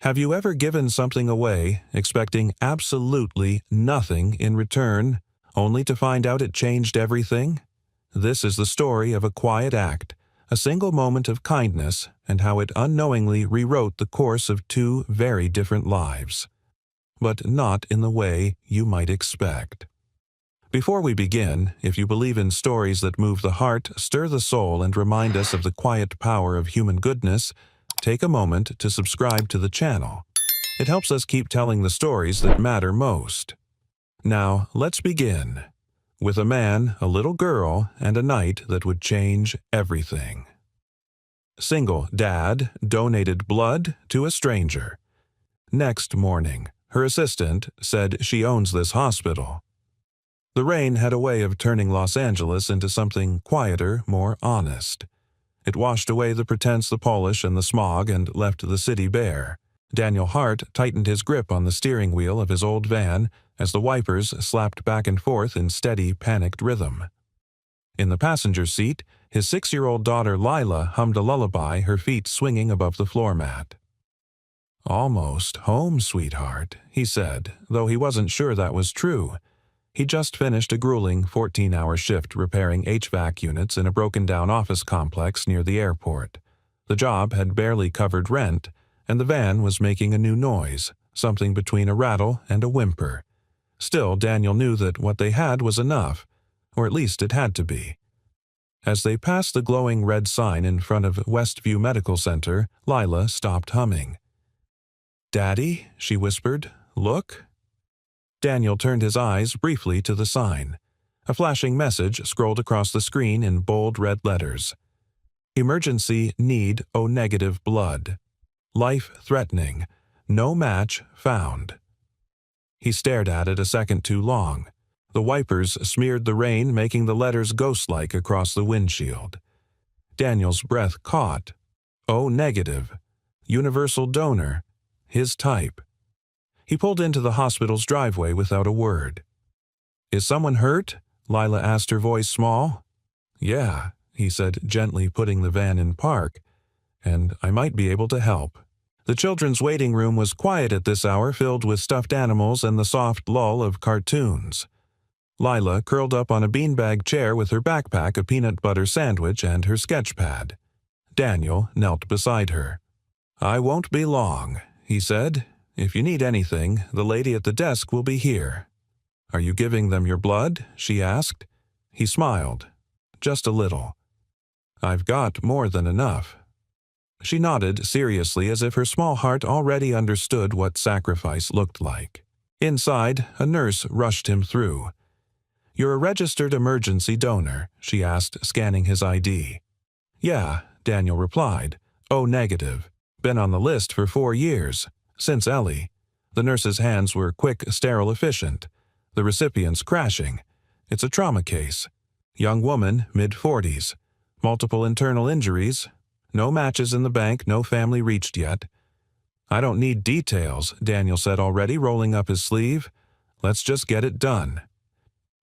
Have you ever given something away, expecting absolutely nothing in return, only to find out it changed everything? This is the story of a quiet act, a single moment of kindness, and how it unknowingly rewrote the course of two very different lives. But not in the way you might expect. Before we begin, if you believe in stories that move the heart, stir the soul, and remind us of the quiet power of human goodness, take a moment to subscribe to the channel. It helps us keep telling the stories that matter most. Now, let's begin. With a man, a little girl, and a night that would change everything. Single dad donated blood to a stranger. Next morning, her assistant said she owns this hospital. The rain had a way of turning Los Angeles into something quieter, more honest. It washed away the pretense, the polish, and the smog, and left the city bare. Daniel Hart tightened his grip on the steering wheel of his old van as the wipers slapped back and forth in steady, panicked rhythm. In the passenger seat, his 6-year-old daughter Lila hummed a lullaby, her feet swinging above the floor mat. "Almost home, sweetheart," he said, though he wasn't sure that was true. He just finished a grueling 14-hour shift repairing HVAC units in a broken-down office complex near the airport. The job had barely covered rent, and the van was making a new noise, something between a rattle and a whimper. Still, Daniel knew that what they had was enough, or at least it had to be. As they passed the glowing red sign in front of Westview Medical Center, Lila stopped humming. "Daddy," she whispered, "look." Daniel turned his eyes briefly to the sign. A flashing message scrolled across the screen in bold red letters. "Emergency need O-negative blood. Life-threatening. No match found." He stared at it a second too long. The wipers smeared the rain, making the letters ghost-like across the windshield. Daniel's breath caught. O-negative. Universal donor. His type. He pulled into the hospital's driveway without a word. "Is someone hurt?" Lila asked, her voice small. "Yeah," he said, gently putting the van in park. "And I might be able to help." The children's waiting room was quiet at this hour, filled with stuffed animals and the soft lull of cartoons. Lila curled up on a beanbag chair with her backpack, a peanut butter sandwich, and her sketch pad. Daniel knelt beside her. "I won't be long," he said. "If you need anything, the lady at the desk will be here." "Are you giving them your blood?" she asked. He smiled. "Just a little." "I've got more than enough." She nodded seriously, as if her small heart already understood what sacrifice looked like. Inside, a nurse rushed him through. "You're a registered emergency donor?" she asked, scanning his ID. "Yeah," Daniel replied. "O-negative. Been on the list for 4 years. Since Ellie." The nurse's hands were quick, sterile, efficient. The recipient's crashing. "It's a trauma case. Young woman, mid-40s. Multiple internal injuries. No matches in the bank, no family reached yet." "I don't need details," Daniel said, already rolling up his sleeve. "Let's just get it done."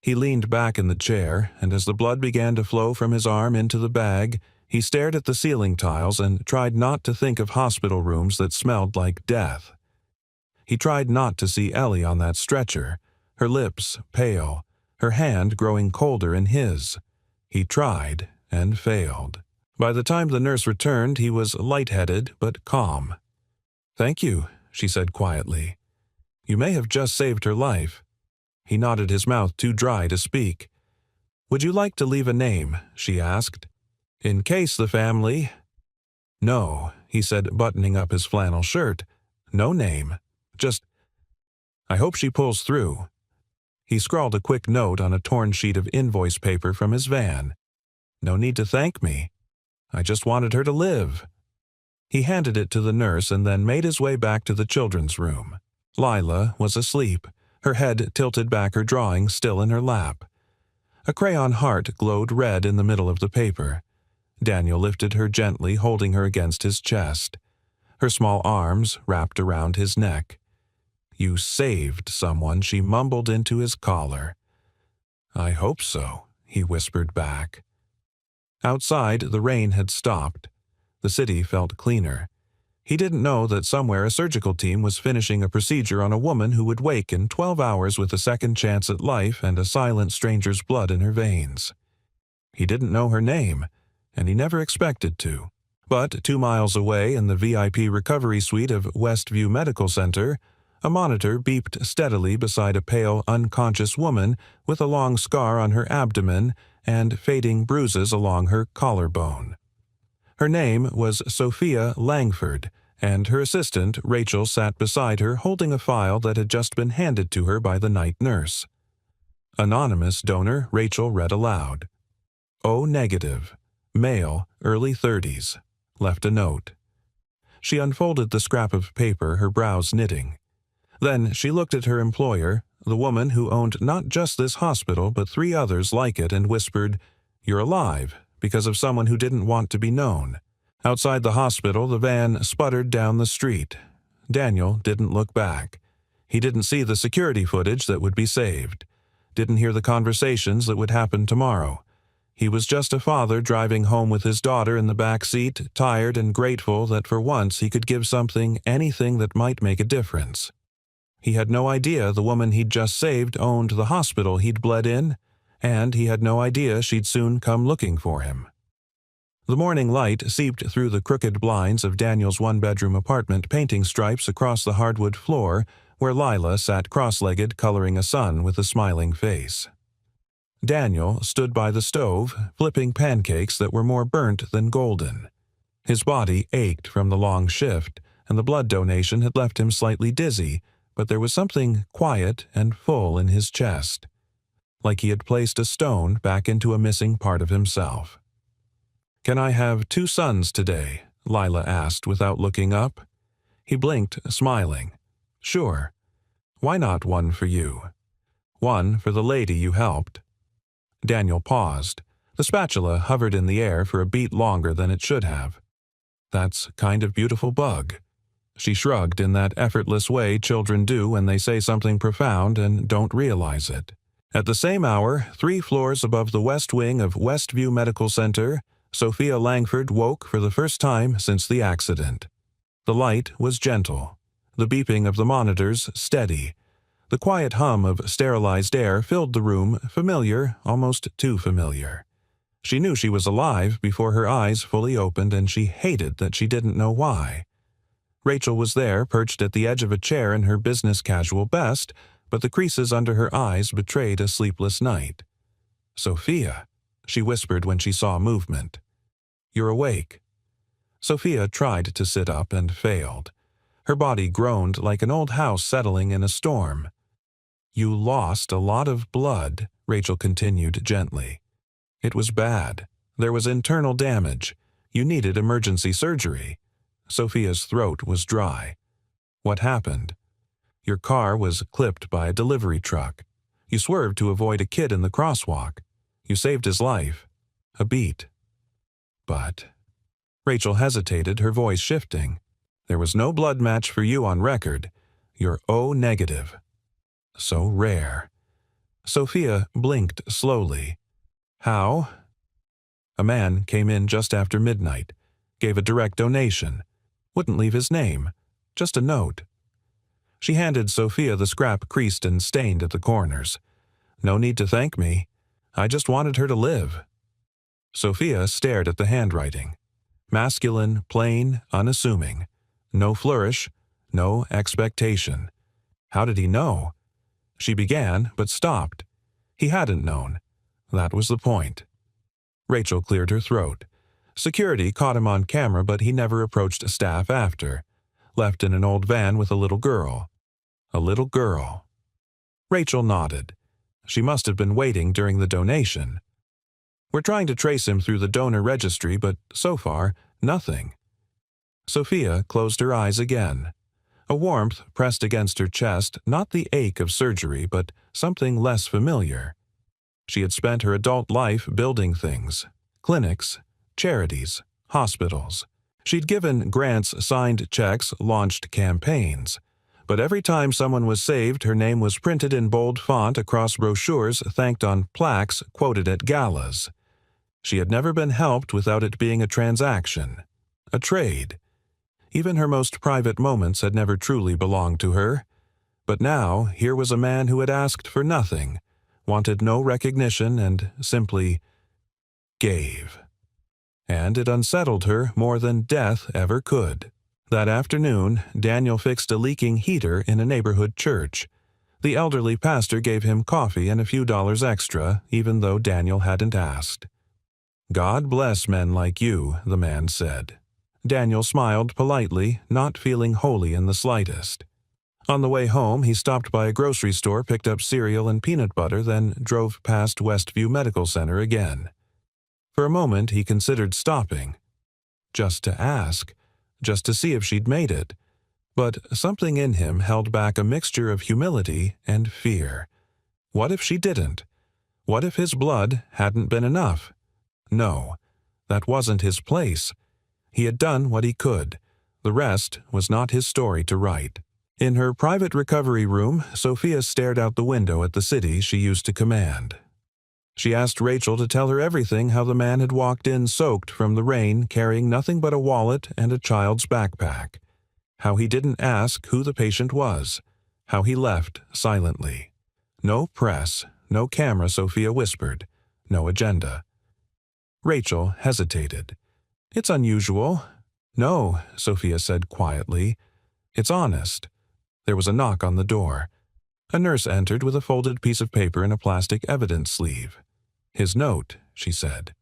He leaned back in the chair, and as the blood began to flow from his arm into the bag, he stared at the ceiling tiles and tried not to think of hospital rooms that smelled like death. He tried not to see Ellie on that stretcher, her lips pale, her hand growing colder in his. He tried and failed. By the time the nurse returned, he was lightheaded but calm. "Thank you," she said quietly. "You may have just saved her life." He nodded, his mouth too dry to speak. "Would you like to leave a name?" she asked. "In case the family—" "No," he said, buttoning up his flannel shirt. "No name. Just, I hope she pulls through." He scrawled a quick note on a torn sheet of invoice paper from his van. "No need to thank me. I just wanted her to live." He handed it to the nurse and then made his way back to the children's room. Lila was asleep, her head tilted back, her drawing still in her lap. A crayon heart glowed red in the middle of the paper. Daniel lifted her gently, holding her against his chest. Her small arms wrapped around his neck. "You saved someone," she mumbled into his collar. "I hope so," he whispered back. Outside, the rain had stopped. The city felt cleaner. He didn't know that somewhere a surgical team was finishing a procedure on a woman who would wake in 12 hours with a second chance at life and a silent stranger's blood in her veins. He didn't know her name, and he never expected to. But 2 miles away in the VIP recovery suite of Westview Medical Center, a monitor beeped steadily beside a pale, unconscious woman with a long scar on her abdomen and fading bruises along her collarbone. Her name was Sophia Langford, and her assistant, Rachel, sat beside her holding a file that had just been handed to her by the night nurse. Anonymous donor Rachel read aloud. O negative, male, early 30s, left a note. She unfolded the scrap of paper, her brows knitting. Then she looked at her employer, the woman who owned not just this hospital but 3 others like it, and whispered, "You're alive," because of someone who didn't want to be known. Outside the hospital, the van sputtered down the street. Daniel didn't look back. He didn't see the security footage that would be saved. Didn't hear the conversations that would happen tomorrow. He was just a father driving home with his daughter in the back seat, tired and grateful that for once he could give something, anything that might make a difference. He had no idea the woman he'd just saved owned the hospital he'd bled in, and he had no idea she'd soon come looking for him. The morning light seeped through the crooked blinds of Daniel's 1-bedroom apartment, painting stripes across the hardwood floor where Lila sat cross-legged coloring a sun with a smiling face. Daniel stood by the stove, flipping pancakes that were more burnt than golden. His body ached from the long shift, and the blood donation had left him slightly dizzy, but there was something quiet and full in his chest, like he had placed a stone back into a missing part of himself. "Can I have 2 sons today?" Lila asked without looking up. He blinked, smiling. "Sure. Why not one for you? One for the lady you helped." Daniel paused. The spatula hovered in the air for a beat longer than it should have. "That's kind of beautiful bug." She shrugged in that effortless way children do when they say something profound and don't realize it. At the same hour, 3 floors above the west wing of Westview Medical Center, Sophia Langford woke for the first time since the accident. The light was gentle, the beeping of the monitors steady. The quiet hum of sterilized air filled the room, familiar, almost too familiar. She knew she was alive before her eyes fully opened, and she hated that she didn't know why. Rachel was there, perched at the edge of a chair in her business casual best, but the creases under her eyes betrayed a sleepless night. "Sophia," she whispered when she saw movement. "You're awake." Sophia tried to sit up and failed. Her body groaned like an old house settling in a storm. "You lost a lot of blood," Rachel continued gently. "It was bad. There was internal damage. You needed emergency surgery." Sophia's throat was dry. "What happened?" "Your car was clipped by a delivery truck. You swerved to avoid a kid in the crosswalk. You saved his life." A beat. "But..." Rachel hesitated, her voice shifting. "There was no blood match for you on record. You're O negative. So rare." Sophia blinked slowly. "How?" "A man came in just after midnight, gave a direct donation. Wouldn't leave his name, just a note." She handed Sophia the scrap creased and stained at the corners. "No need to thank me. I just wanted her to live." Sophia stared at the handwriting. Masculine, plain, unassuming. No flourish, no expectation. How did he know? She began, but stopped. He hadn't known. That was the point. Rachel cleared her throat. Security caught him on camera, but he never approached staff after. Left in an old van with a little girl. A little girl. Rachel nodded. She must have been waiting during the donation. "We're trying to trace him through the donor registry, but so far, nothing." Sophia closed her eyes again. A warmth pressed against her chest, not the ache of surgery, but something less familiar. She had spent her adult life building things. Clinics, charities, hospitals. She'd given grants, signed checks, launched campaigns. But every time someone was saved, her name was printed in bold font across brochures, thanked on plaques, quoted at galas. She had never been helped without it being a transaction. A trade. Even her most private moments had never truly belonged to her. But now, here was a man who had asked for nothing, wanted no recognition, and simply gave. And it unsettled her more than death ever could. That afternoon, Daniel fixed a leaking heater in a neighborhood church. The elderly pastor gave him coffee and a few dollars extra, even though Daniel hadn't asked. "God bless men like you," the man said. Daniel smiled politely, not feeling holy in the slightest. On the way home, he stopped by a grocery store, picked up cereal and peanut butter, then drove past Westview Medical Center again. For a moment, he considered stopping. Just to ask, just to see if she'd made it. But something in him held back a mixture of humility and fear. What if she didn't? What if his blood hadn't been enough? No, that wasn't his place. He had done what he could. The rest was not his story to write. In her private recovery room, Sophia stared out the window at the city she used to command. She asked Rachel to tell her everything, how the man had walked in soaked from the rain, carrying nothing but a wallet and a child's backpack. How he didn't ask who the patient was. How he left silently. No press, no camera, Sophia whispered. No agenda. Rachel hesitated. "It's unusual." "No," Sophia said quietly. "It's honest." There was a knock on the door. A nurse entered with a folded piece of paper in a plastic evidence sleeve. "His note," she said.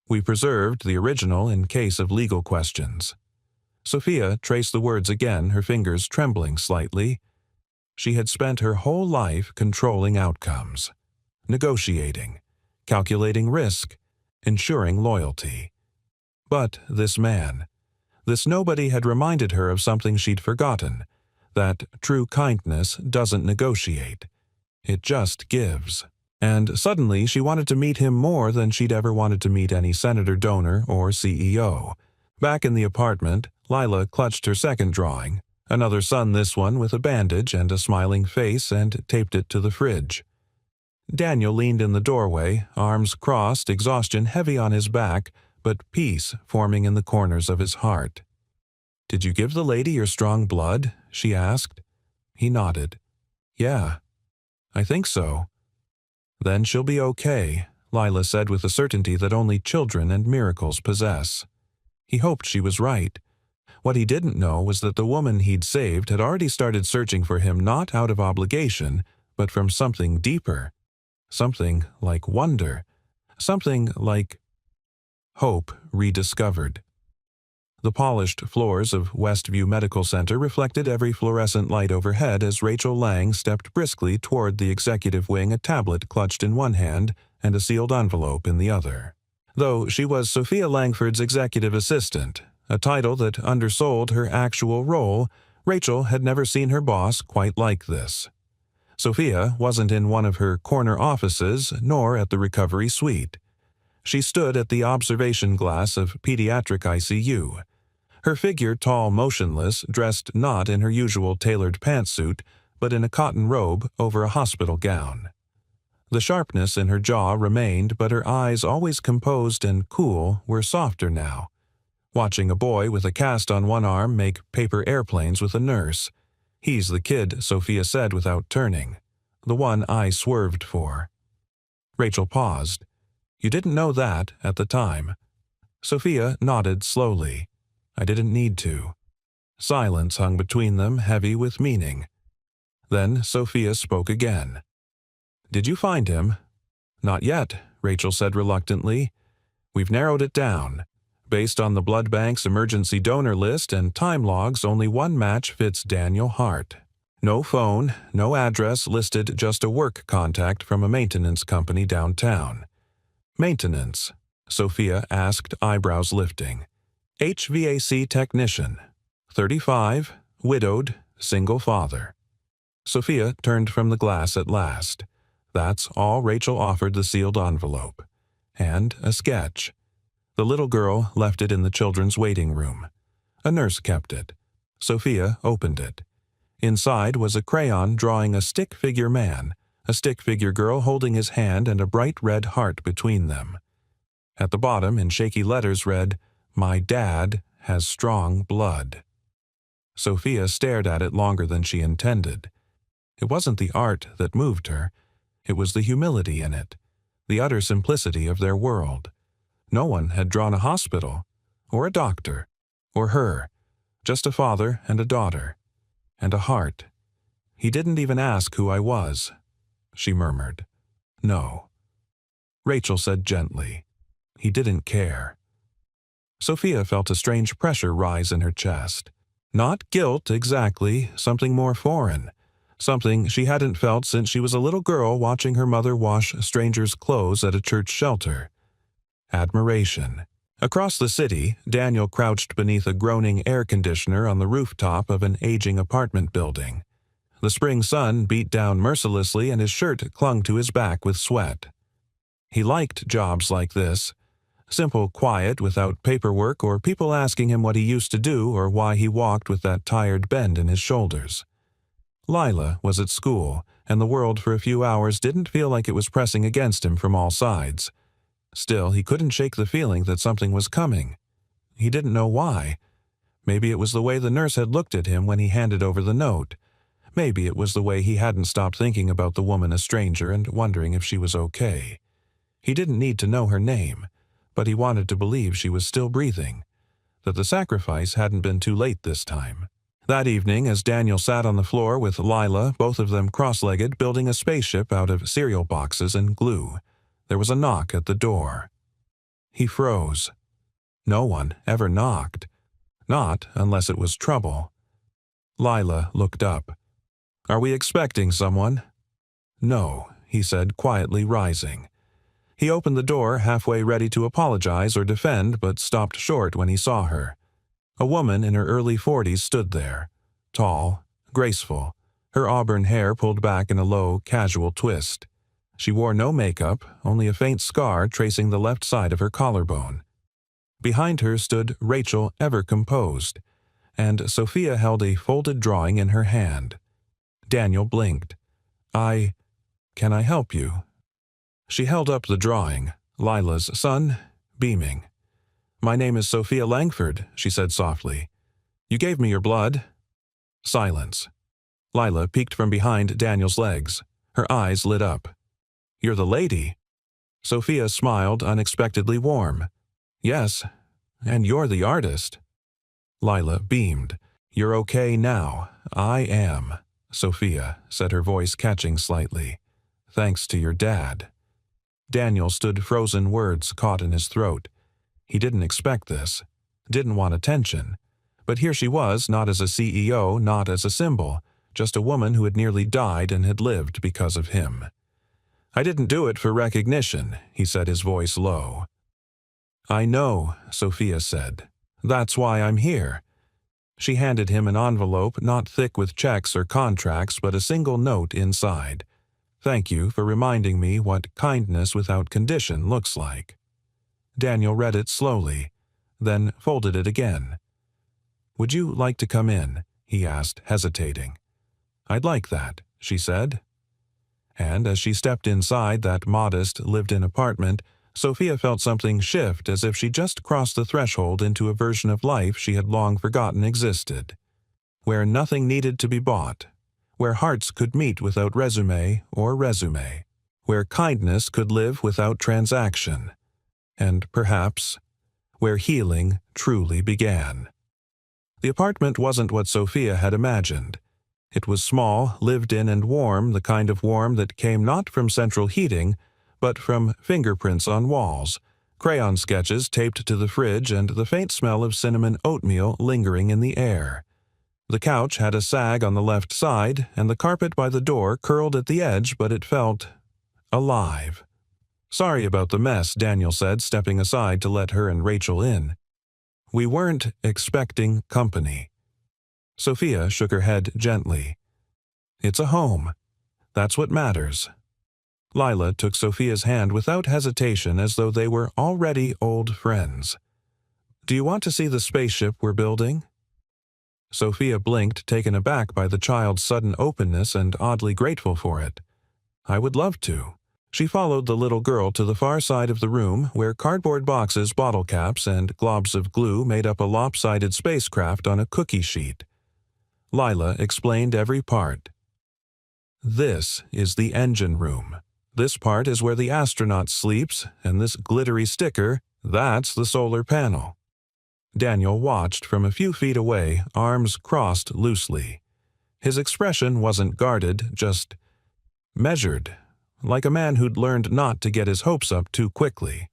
"We preserved the original in case of legal questions." Sophia traced the words again, her fingers trembling slightly. She had spent her whole life controlling outcomes, negotiating, calculating risk, ensuring loyalty. But this man, this nobody, had reminded her of something she'd forgotten, that true kindness doesn't negotiate. It just gives. And suddenly she wanted to meet him more than she'd ever wanted to meet any senator, donor, or CEO. Back in the apartment, Lila clutched her second drawing, another son, this one with a bandage and a smiling face, and taped it to the fridge. Daniel leaned in the doorway, arms crossed, exhaustion heavy on his back, but peace forming in the corners of his heart. "Did you give the lady your strong blood?" she asked. He nodded. "Yeah, I think so." "Then she'll be okay," Lila said with a certainty that only children and miracles possess. He hoped she was right. What he didn't know was that the woman he'd saved had already started searching for him, not out of obligation, but from something deeper. Something like wonder. Something like hope rediscovered. The polished floors of Westview Medical Center reflected every fluorescent light overhead as Rachel Lang stepped briskly toward the executive wing, a tablet clutched in one hand and a sealed envelope in the other. Though she was Sophia Langford's executive assistant, a title that undersold her actual role, Rachel had never seen her boss quite like this. Sophia wasn't in one of her corner offices, nor at the recovery suite. She stood at the observation glass of pediatric ICU. Her figure tall, motionless, dressed not in her usual tailored pantsuit, but in a cotton robe over a hospital gown. The sharpness in her jaw remained, but her eyes, always composed and cool, were softer now. Watching a boy with a cast on one arm make paper airplanes with a nurse. "He's the kid," Sophia said without turning. "The one I swerved for." Rachel paused. "You didn't know that at the time." Sophia nodded slowly. "I didn't need to." Silence hung between them, heavy with meaning. Then Sophia spoke again. "Did you find him?" "Not yet," Rachel said reluctantly. "We've narrowed it down. Based on the blood bank's emergency donor list and time logs, only one match fits Daniel Hart. No phone, no address listed, just a work contact from a maintenance company downtown." "Maintenance?" Sophia asked, eyebrows lifting. "HVAC technician. 35, widowed, single father." Sophia turned from the glass at last. That's all Rachel offered the sealed envelope. And a sketch. The little girl left it in the children's waiting room. A nurse kept it. Sophia opened it. Inside was a crayon drawing a stick figure man, a stick figure girl holding his hand, and a bright red heart between them. At the bottom, in shaky letters, read, "My dad has strong blood." Sophia stared at it longer than she intended. It wasn't the art that moved her. It was the humility in it, the utter simplicity of their world. No one had drawn a hospital, or a doctor, or her, just a father and a daughter, and a heart. "He didn't even ask who I was," she murmured. "No." Rachel said gently, "He didn't care." Sophia felt a strange pressure rise in her chest. Not guilt exactly, something more foreign. Something she hadn't felt since she was a little girl watching her mother wash strangers' clothes at a church shelter. Admiration. Across the city, Daniel crouched beneath a groaning air conditioner on the rooftop of an aging apartment building. The spring sun beat down mercilessly and his shirt clung to his back with sweat. He liked jobs like this. Simple quiet without paperwork or people asking him what he used to do or why he walked with that tired bend in his shoulders. Lila was at school, and the world for a few hours didn't feel like it was pressing against him from all sides. Still, he couldn't shake the feeling that something was coming. He didn't know why. Maybe it was the way the nurse had looked at him when he handed over the note. Maybe it was the way he hadn't stopped thinking about the woman a stranger and wondering if she was okay. He didn't need to know her name, but he wanted to believe she was still breathing, that the sacrifice hadn't been too late this time. That evening, as Daniel sat on the floor with Lila, both of them cross-legged, building a spaceship out of cereal boxes and glue, there was a knock at the door. He froze. No one ever knocked. Not unless it was trouble. Lila looked up. "Are we expecting someone?" "No," he said, quietly rising. He opened the door, halfway ready to apologize or defend, but stopped short when he saw her. A woman in her early 40s stood there, tall, graceful, her auburn hair pulled back in a low, casual twist. She wore no makeup, only a faint scar tracing the left side of her collarbone. Behind her stood Rachel, ever composed, and Sophia held a folded drawing in her hand. Daniel blinked. Can I help you?" She held up the drawing, Lila's son, beaming. "My name is Sophia Langford," she said softly. "You gave me your blood." Silence. Lila peeked from behind Daniel's legs. Her eyes lit up. "You're the lady." Sophia smiled, unexpectedly warm. "Yes, and you're the artist." Lila beamed. "You're okay now. I am," Sophia said, her voice catching slightly. "Thanks to your dad." Daniel stood frozen, words caught in his throat. He didn't expect this, didn't want attention. But here she was, not as a CEO, not as a symbol, just a woman who had nearly died and had lived because of him. "I didn't do it for recognition," he said, his voice low. "I know," Sophia said. "That's why I'm here." She handed him an envelope not thick with checks or contracts, but a single note inside. "Thank you for reminding me what kindness without condition looks like." Daniel read it slowly, then folded it again. "Would you like to come in?" he asked, hesitating. "I'd like that," she said. And as she stepped inside that modest, lived-in apartment, Sophia felt something shift, as if she just crossed the threshold into a version of life she had long forgotten existed, where nothing needed to be bought, where hearts could meet without resume, where kindness could live without transaction, and perhaps where healing truly began. The apartment wasn't what Sophia had imagined. It was small, lived in, and warm, the kind of warm that came not from central heating, but from fingerprints on walls, crayon sketches taped to the fridge, and the faint smell of cinnamon oatmeal lingering in the air. The couch had a sag on the left side, and the carpet by the door curled at the edge, but it felt alive. "Sorry about the mess," Daniel said, stepping aside to let her and Rachel in. "We weren't expecting company." Sophia shook her head gently. "It's a home. That's what matters." Lila took Sophia's hand without hesitation, as though they were already old friends. "Do you want to see the spaceship we're building?" Sophia blinked, taken aback by the child's sudden openness and oddly grateful for it. "I would love to." She followed the little girl to the far side of the room, where cardboard boxes, bottle caps, and globs of glue made up a lopsided spacecraft on a cookie sheet. Lila explained every part. This is the engine room. This part is where the astronaut sleeps, and this glittery sticker, that's the solar panel. Daniel watched from a few feet away, arms crossed loosely. His expression wasn't guarded, just measured, like a man who'd learned not to get his hopes up too quickly.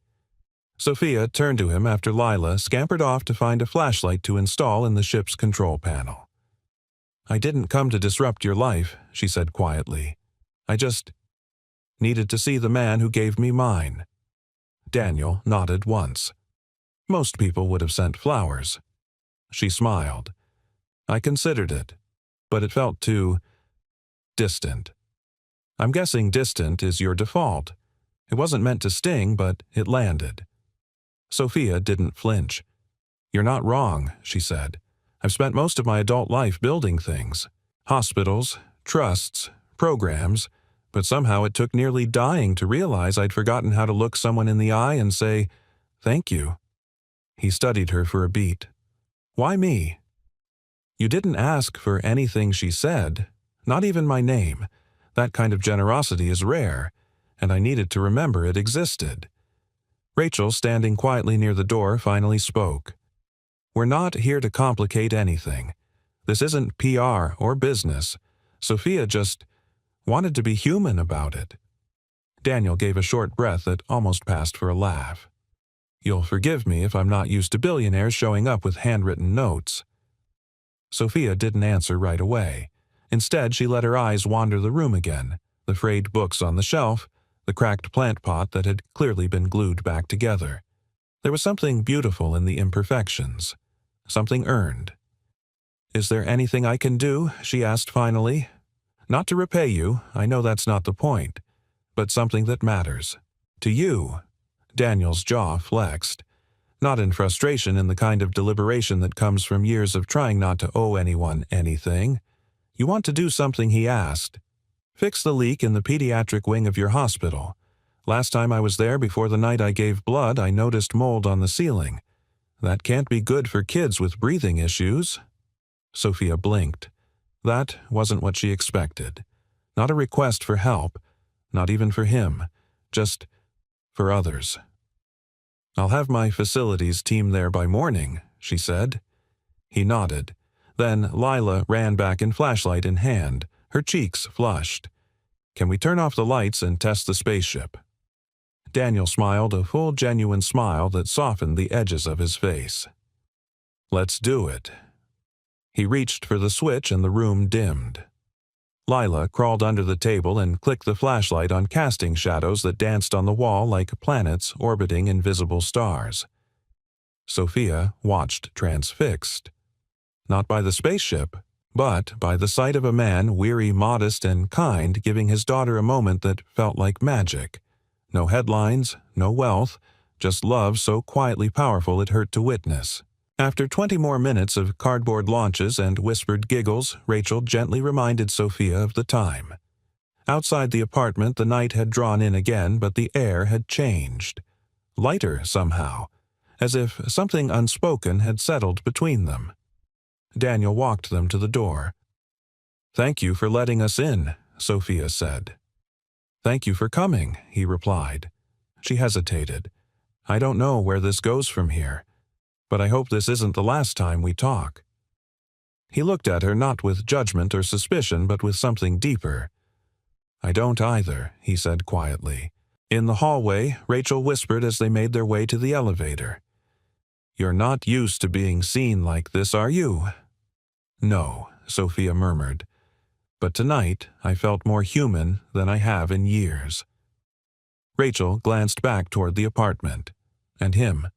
Sophia turned to him after Lila scampered off to find a flashlight to install in the ship's control panel. "I didn't come to disrupt your life," she said quietly. "I just needed to see the man who gave me mine." Daniel nodded once. Most people would have sent flowers. She smiled. "I considered it, but it felt too distant." "I'm guessing distant is your default. It wasn't meant to sting, but it landed." Sophia didn't flinch. "You're not wrong," she said. "I've spent most of my adult life building things. Hospitals, trusts, programs, but somehow it took nearly dying to realize I'd forgotten how to look someone in the eye and say, 'Thank you.'" He studied her for a beat. "Why me?" "You didn't ask for anything," she said. "Not even my name. That kind of generosity is rare, and I needed to remember it existed." Rachel, standing quietly near the door, finally spoke. "We're not here to complicate anything. This isn't PR or business. Sophia just wanted to be human about it." Daniel gave a short breath that almost passed for a laugh. "You'll forgive me if I'm not used to billionaires showing up with handwritten notes." Sophia didn't answer right away. Instead, she let her eyes wander the room again, the frayed books on the shelf, the cracked plant pot that had clearly been glued back together. There was something beautiful in the imperfections, something earned. "Is there anything I can do?" she asked finally. "Not to repay you, I know that's not the point, but something that matters. To you." Daniel's jaw flexed. Not in frustration, in the kind of deliberation that comes from years of trying not to owe anyone anything. "You want to do something," he asked. "Fix the leak in the pediatric wing of your hospital. Last time I was there, before the night I gave blood, I noticed mold on the ceiling. That can't be good for kids with breathing issues." Sophia blinked. That wasn't what she expected. Not a request for help, not even for him, just for others. "I'll have my facilities team there by morning," she said. He nodded. Then Lila ran back in flashlight in hand, her cheeks flushed. "Can we turn off the lights and test the spaceship?" Daniel smiled, a full, genuine smile that softened the edges of his face. "Let's do it." He reached for the switch and the room dimmed. Lila crawled under the table and clicked the flashlight on casting shadows that danced on the wall like planets orbiting invisible stars. Sophia watched transfixed. Not by the spaceship, but by the sight of a man, weary, modest, and kind, giving his daughter a moment that felt like magic. No headlines, no wealth, just love so quietly powerful it hurt to witness. After 20 more minutes of cardboard launches and whispered giggles, Rachel gently reminded Sophia of the time. Outside the apartment, the night had drawn in again, but the air had changed. Lighter somehow, as if something unspoken had settled between them. Daniel walked them to the door. "Thank you for letting us in," Sophia said. "Thank you for coming," he replied. She hesitated. "I don't know where this goes from here, but I hope this isn't the last time we talk." He looked at her not with judgment or suspicion, but with something deeper. "I don't either," he said quietly. In the hallway, Rachel whispered as they made their way to the elevator. "You're not used to being seen like this, are you?" "No," Sophia murmured. "But tonight I felt more human than I have in years." Rachel glanced back toward the apartment. And him.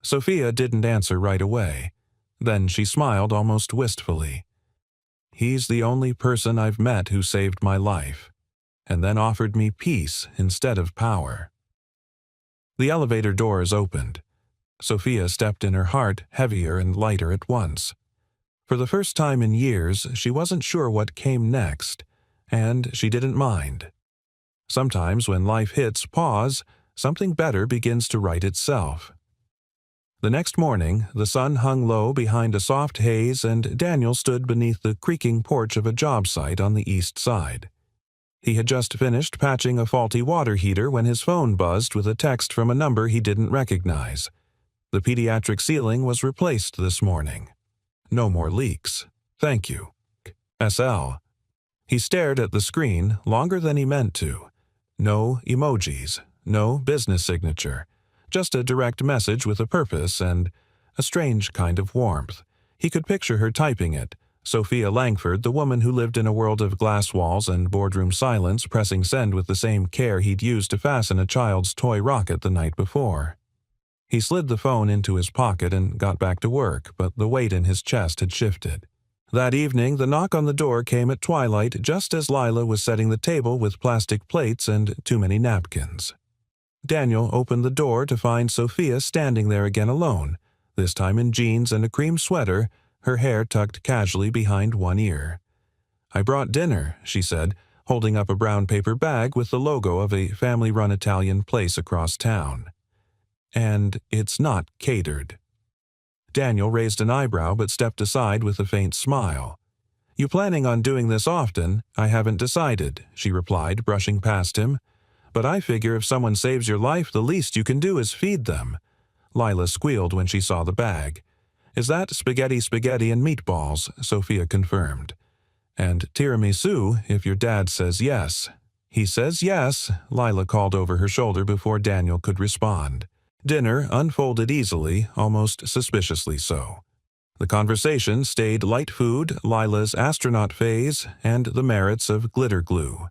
Sophia didn't answer right away. Then she smiled almost wistfully. "He's the only person I've met who saved my life, and then offered me peace instead of power." The elevator doors opened. Sophia stepped in, her heart heavier and lighter at once. For the first time in years, she wasn't sure what came next, and she didn't mind. Sometimes when life hits pause, something better begins to right itself. The next morning, the sun hung low behind a soft haze and Daniel stood beneath the creaking porch of a job site on the east side. He had just finished patching a faulty water heater when his phone buzzed with a text from a number he didn't recognize. The pediatric ceiling was replaced this morning. No more leaks. Thank you. SL. He stared at the screen longer than he meant to. No emojis, no business signature, just a direct message with a purpose and a strange kind of warmth. He could picture her typing it, Sophia Langford, the woman who lived in a world of glass walls and boardroom silence, pressing send with the same care he'd used to fasten a child's toy rocket the night before. He slid the phone into his pocket and got back to work, but the weight in his chest had shifted. That evening, the knock on the door came at twilight just as Lila was setting the table with plastic plates and too many napkins. Daniel opened the door to find Sophia standing there again alone, this time in jeans and a cream sweater, her hair tucked casually behind one ear. "I brought dinner," she said, holding up a brown paper bag with the logo of a family-run Italian place across town. "And it's not catered." Daniel raised an eyebrow but stepped aside with a faint smile. "You planning on doing this often?" "I haven't decided," she replied, brushing past him. "But I figure if someone saves your life, the least you can do is feed them." Lila squealed when she saw the bag. "Is that spaghetti and meatballs?" Sophia confirmed. "And tiramisu, if your dad says yes." "He says yes," Lila called over her shoulder before Daniel could respond. Dinner unfolded easily, almost suspiciously so. The conversation stayed light food, Lila's astronaut phase, and the merits of glitter glue.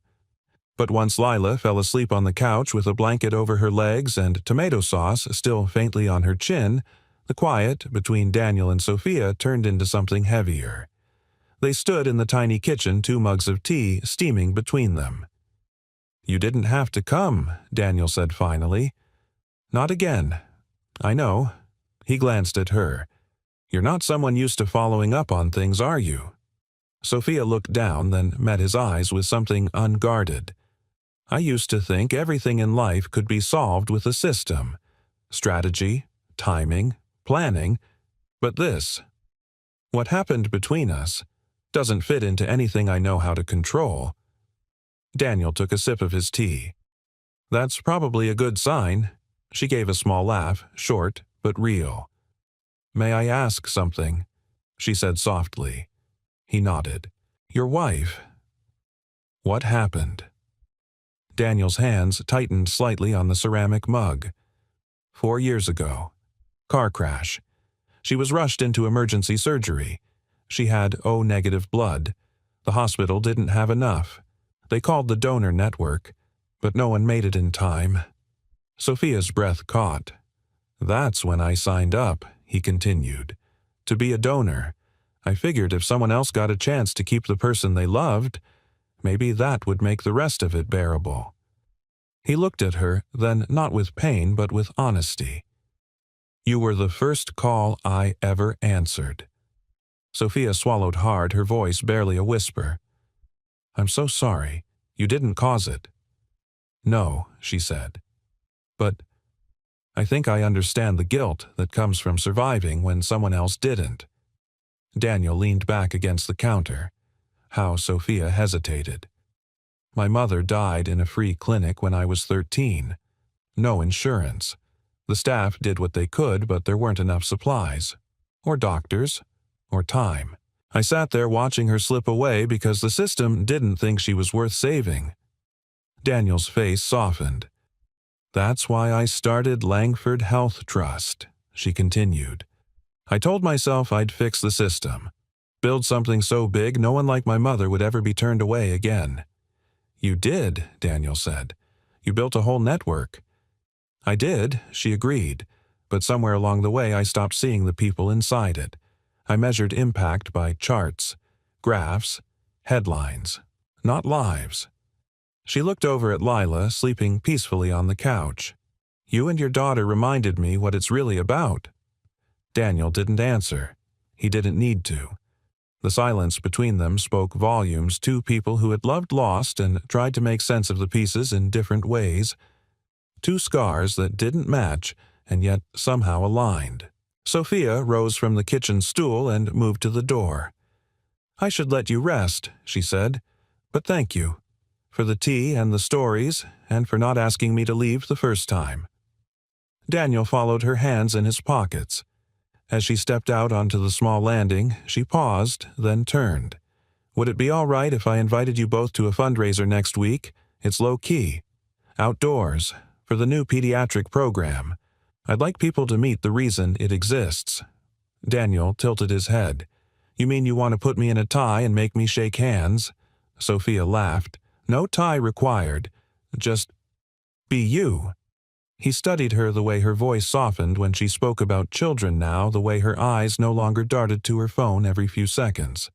But once Lila fell asleep on the couch with a blanket over her legs and tomato sauce still faintly on her chin, the quiet between Daniel and Sophia turned into something heavier. They stood in the tiny kitchen, 2 mugs of tea steaming between them. "You didn't have to come," Daniel said finally. "Not again." "I know." He glanced at her. "You're not someone used to following up on things, are you?" Sophia looked down, then met his eyes with something unguarded. "I used to think everything in life could be solved with a system. Strategy, timing, planning. But this, what happened between us, doesn't fit into anything I know how to control." Daniel took a sip of his tea. "That's probably a good sign." She gave a small laugh, short but real. "May I ask something?" she said softly. He nodded. "Your wife. What happened?" Daniel's hands tightened slightly on the ceramic mug. 4 years ago. Car crash. She was rushed into emergency surgery. She had O-negative blood. The hospital didn't have enough. They called the donor network, but no one made it in time. Sophia's breath caught. "That's when I signed up," he continued. "To be a donor. I figured if someone else got a chance to keep the person they loved, maybe that would make the rest of it bearable." He looked at her, then not with pain but with honesty. "You were the first call I ever answered." Sophia swallowed hard, her voice barely a whisper. "I'm so sorry. You didn't cause it." "No," she said. "But I think I understand the guilt that comes from surviving when someone else didn't." Daniel leaned back against the counter. How Sophia hesitated. "My mother died in a free clinic when I was 13. No insurance. The staff did what they could, but there weren't enough supplies. Or doctors. Or time. I sat there watching her slip away because the system didn't think she was worth saving." Daniel's face softened. "That's why I started Langford Health Trust," she continued. "I told myself I'd fix the system. Build something so big no one like my mother would ever be turned away again." "You did," Daniel said. "You built a whole network." "I did," she agreed, "but somewhere along the way I stopped seeing the people inside it. I measured impact by charts, graphs, headlines, not lives." She looked over at Lila, sleeping peacefully on the couch. "You and your daughter reminded me what it's really about." Daniel didn't answer. He didn't need to. The silence between them spoke volumes, 2 people who had loved lost and tried to make sense of the pieces in different ways. 2 scars that didn't match and yet somehow aligned. Sophia rose from the kitchen stool and moved to the door. "I should let you rest," she said, "but thank you. For the tea and the stories, and for not asking me to leave the first time." Daniel followed her hands in his pockets. As she stepped out onto the small landing, she paused, then turned. "Would it be all right if I invited you both to a fundraiser next week? It's low-key. Outdoors, for the new pediatric program. I'd like people to meet the reason it exists." Daniel tilted his head. "You mean you want to put me in a tie and make me shake hands?" Sophia laughed. "No tie required. Just be you." He studied her, the way her voice softened when she spoke about children now, the way her eyes no longer darted to her phone every few seconds.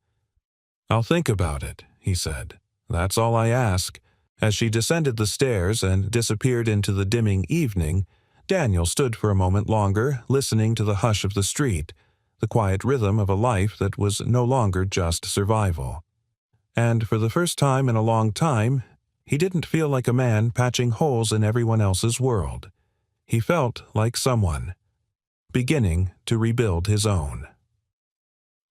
"I'll think about it," he said. "That's all I ask." As she descended the stairs and disappeared into the dimming evening, Daniel stood for a moment longer, listening to the hush of the street, the quiet rhythm of a life that was no longer just survival. And for the first time in a long time, he didn't feel like a man patching holes in everyone else's world. He felt like someone, beginning to rebuild his own.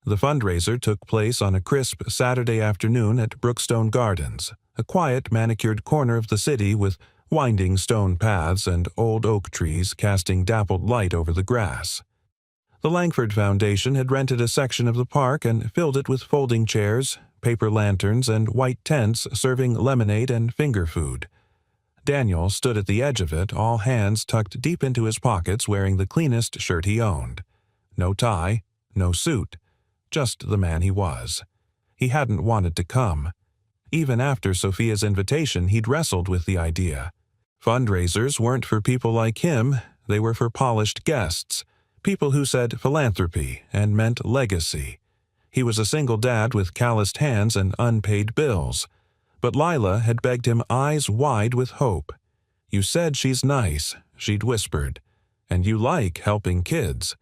The fundraiser took place on a crisp Saturday afternoon at Brookstone Gardens, a quiet, manicured corner of the city with winding stone paths and old oak trees casting dappled light over the grass. The Langford Foundation had rented a section of the park and filled it with folding chairs, paper lanterns, and white tents serving lemonade and finger food. Daniel stood at the edge of it, all hands tucked deep into his pockets, wearing the cleanest shirt he owned. No tie, no suit, just the man he was. He hadn't wanted to come. Even after Sophia's invitation, he'd wrestled with the idea. Fundraisers weren't for people like him, they were for polished guests, people who said philanthropy and meant legacy. He was a single dad with calloused hands and unpaid bills. But Lila had begged him eyes wide with hope. "You said she's nice," she'd whispered, "and you like helping kids.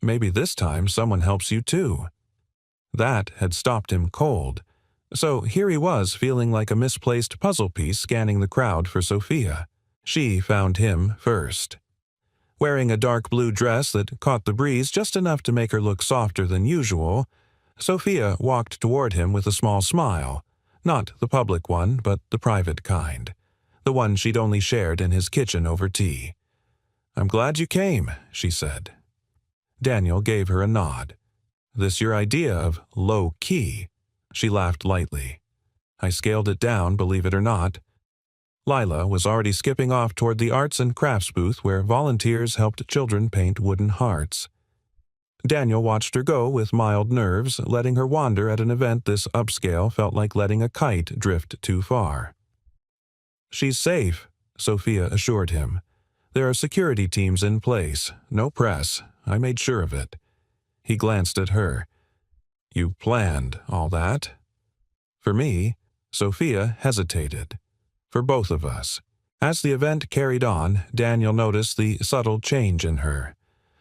Maybe this time someone helps you too." That had stopped him cold. So here he was, feeling like a misplaced puzzle piece, scanning the crowd for Sophia. She found him first. Wearing a dark blue dress that caught the breeze just enough to make her look softer than usual, Sophia walked toward him with a small smile. Not the public one, but the private kind. The one she'd only shared in his kitchen over tea. "I'm glad you came," she said. Daniel gave her a nod. "This your idea of low-key?" She laughed lightly. "I scaled it down, believe it or not." Lila was already skipping off toward the arts and crafts booth where volunteers helped children paint wooden hearts. Daniel watched her go with mild nerves, letting her wander at an event this upscale felt like letting a kite drift too far. "She's safe," Sophia assured him. "There are security teams in place, no press. I made sure of it." He glanced at her. "You planned all that?" For me, Sophia hesitated. For both of us. As the event carried on, Daniel noticed the subtle change in her.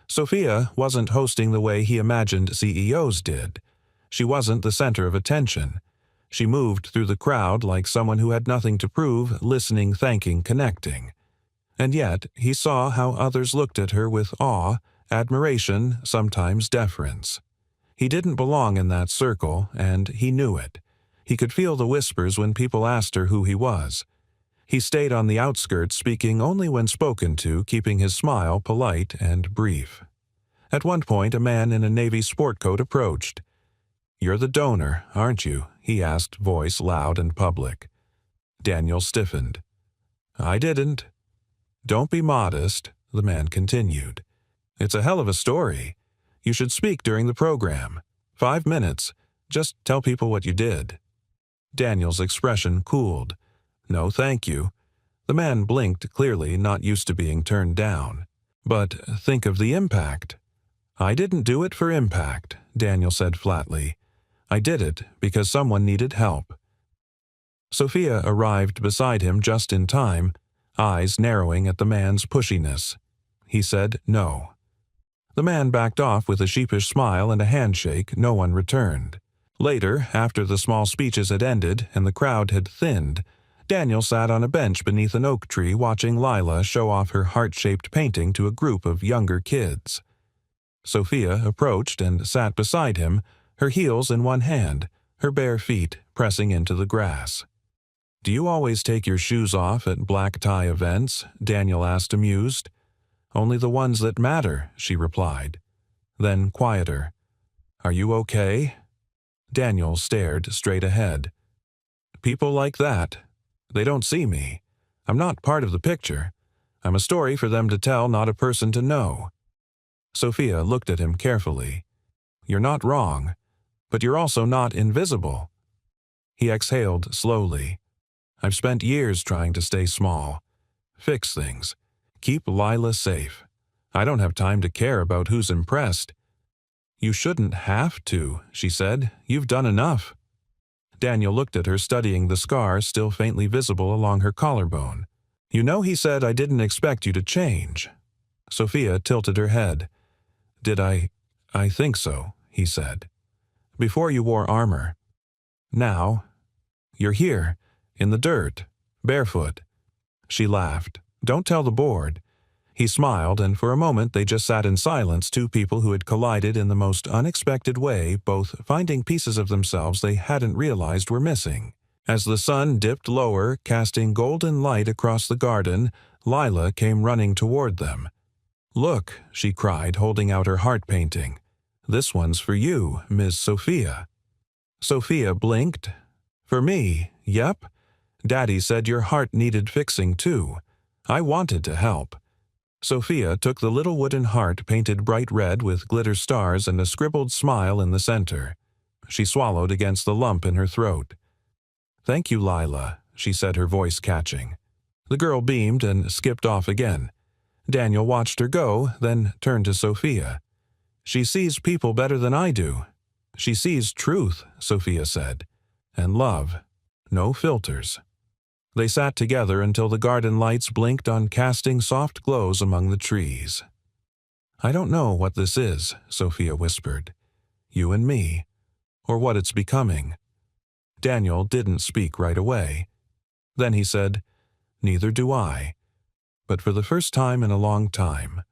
Sophia wasn't hosting the way he imagined CEOs did. She wasn't the center of attention. She moved through the crowd like someone who had nothing to prove, listening, thanking, connecting. And yet, he saw how others looked at her with awe, admiration, sometimes deference. He didn't belong in that circle, and he knew it. He could feel the whispers when people asked her who he was. He stayed on the outskirts, speaking only when spoken to, keeping his smile polite and brief. At one point, a man in a Navy sport coat approached. "You're the donor, aren't you?" he asked, voice loud and public. Daniel stiffened. "I didn't." "Don't be modest," the man continued. "It's a hell of a story. You should speak during the program. 5 minutes. Just tell people what you did." Daniel's expression cooled. "No, thank you." The man blinked, clearly not used to being turned down. "But think of the impact." "I didn't do it for impact," Daniel said flatly. "I did it because someone needed help." Sophia arrived beside him just in time, eyes narrowing at the man's pushiness. He said no. The man backed off with a sheepish smile and a handshake no one returned. Later, after the small speeches had ended and the crowd had thinned, Daniel sat on a bench beneath an oak tree watching Lila show off her heart-shaped painting to a group of younger kids. Sophia approached and sat beside him, her heels in one hand, her bare feet pressing into the grass. "Do you always take your shoes off at black tie events?" Daniel asked, amused. "Only the ones that matter," she replied. Then, quieter, "Are you okay?" Daniel stared straight ahead. "People like that. They don't see me. I'm not part of the picture. I'm a story for them to tell, not a person to know." Sophia looked at him carefully. "You're not wrong, but you're also not invisible." He exhaled slowly. "I've spent years trying to stay small, fix things, keep Lila safe. I don't have time to care about who's impressed." "You shouldn't have to," she said. "You've done enough." Daniel looked at her, studying the scar still faintly visible along her collarbone. "You know he said I didn't expect you to change." Sophia tilted her head. "Did I? I think so," he said. "Before you wore armor. Now, you're here, in the dirt, barefoot." She laughed. "Don't tell the board." He smiled, and for a moment they just sat in silence, two people who had collided in the most unexpected way, both finding pieces of themselves they hadn't realized were missing. As the sun dipped lower, casting golden light across the garden, Lila came running toward them. "Look," she cried, holding out her heart painting. "This one's for you, Miss Sophia." Sophia blinked. "For me? Yep. Daddy said your heart needed fixing too. I wanted to help." Sophia took the little wooden heart painted bright red with glitter stars and a scribbled smile in the center. She swallowed against the lump in her throat. "Thank you, Lila," she said, her voice catching. The girl beamed and skipped off again. Daniel watched her go, then turned to Sophia. "She sees people better than I do. She sees truth," Sophia said, "and love. No filters." They sat together until the garden lights blinked on, casting soft glows among the trees. "I don't know what this is," Sophia whispered. "You and me. Or what it's becoming." Daniel didn't speak right away. Then he said, "Neither do I. But for the first time in a long time,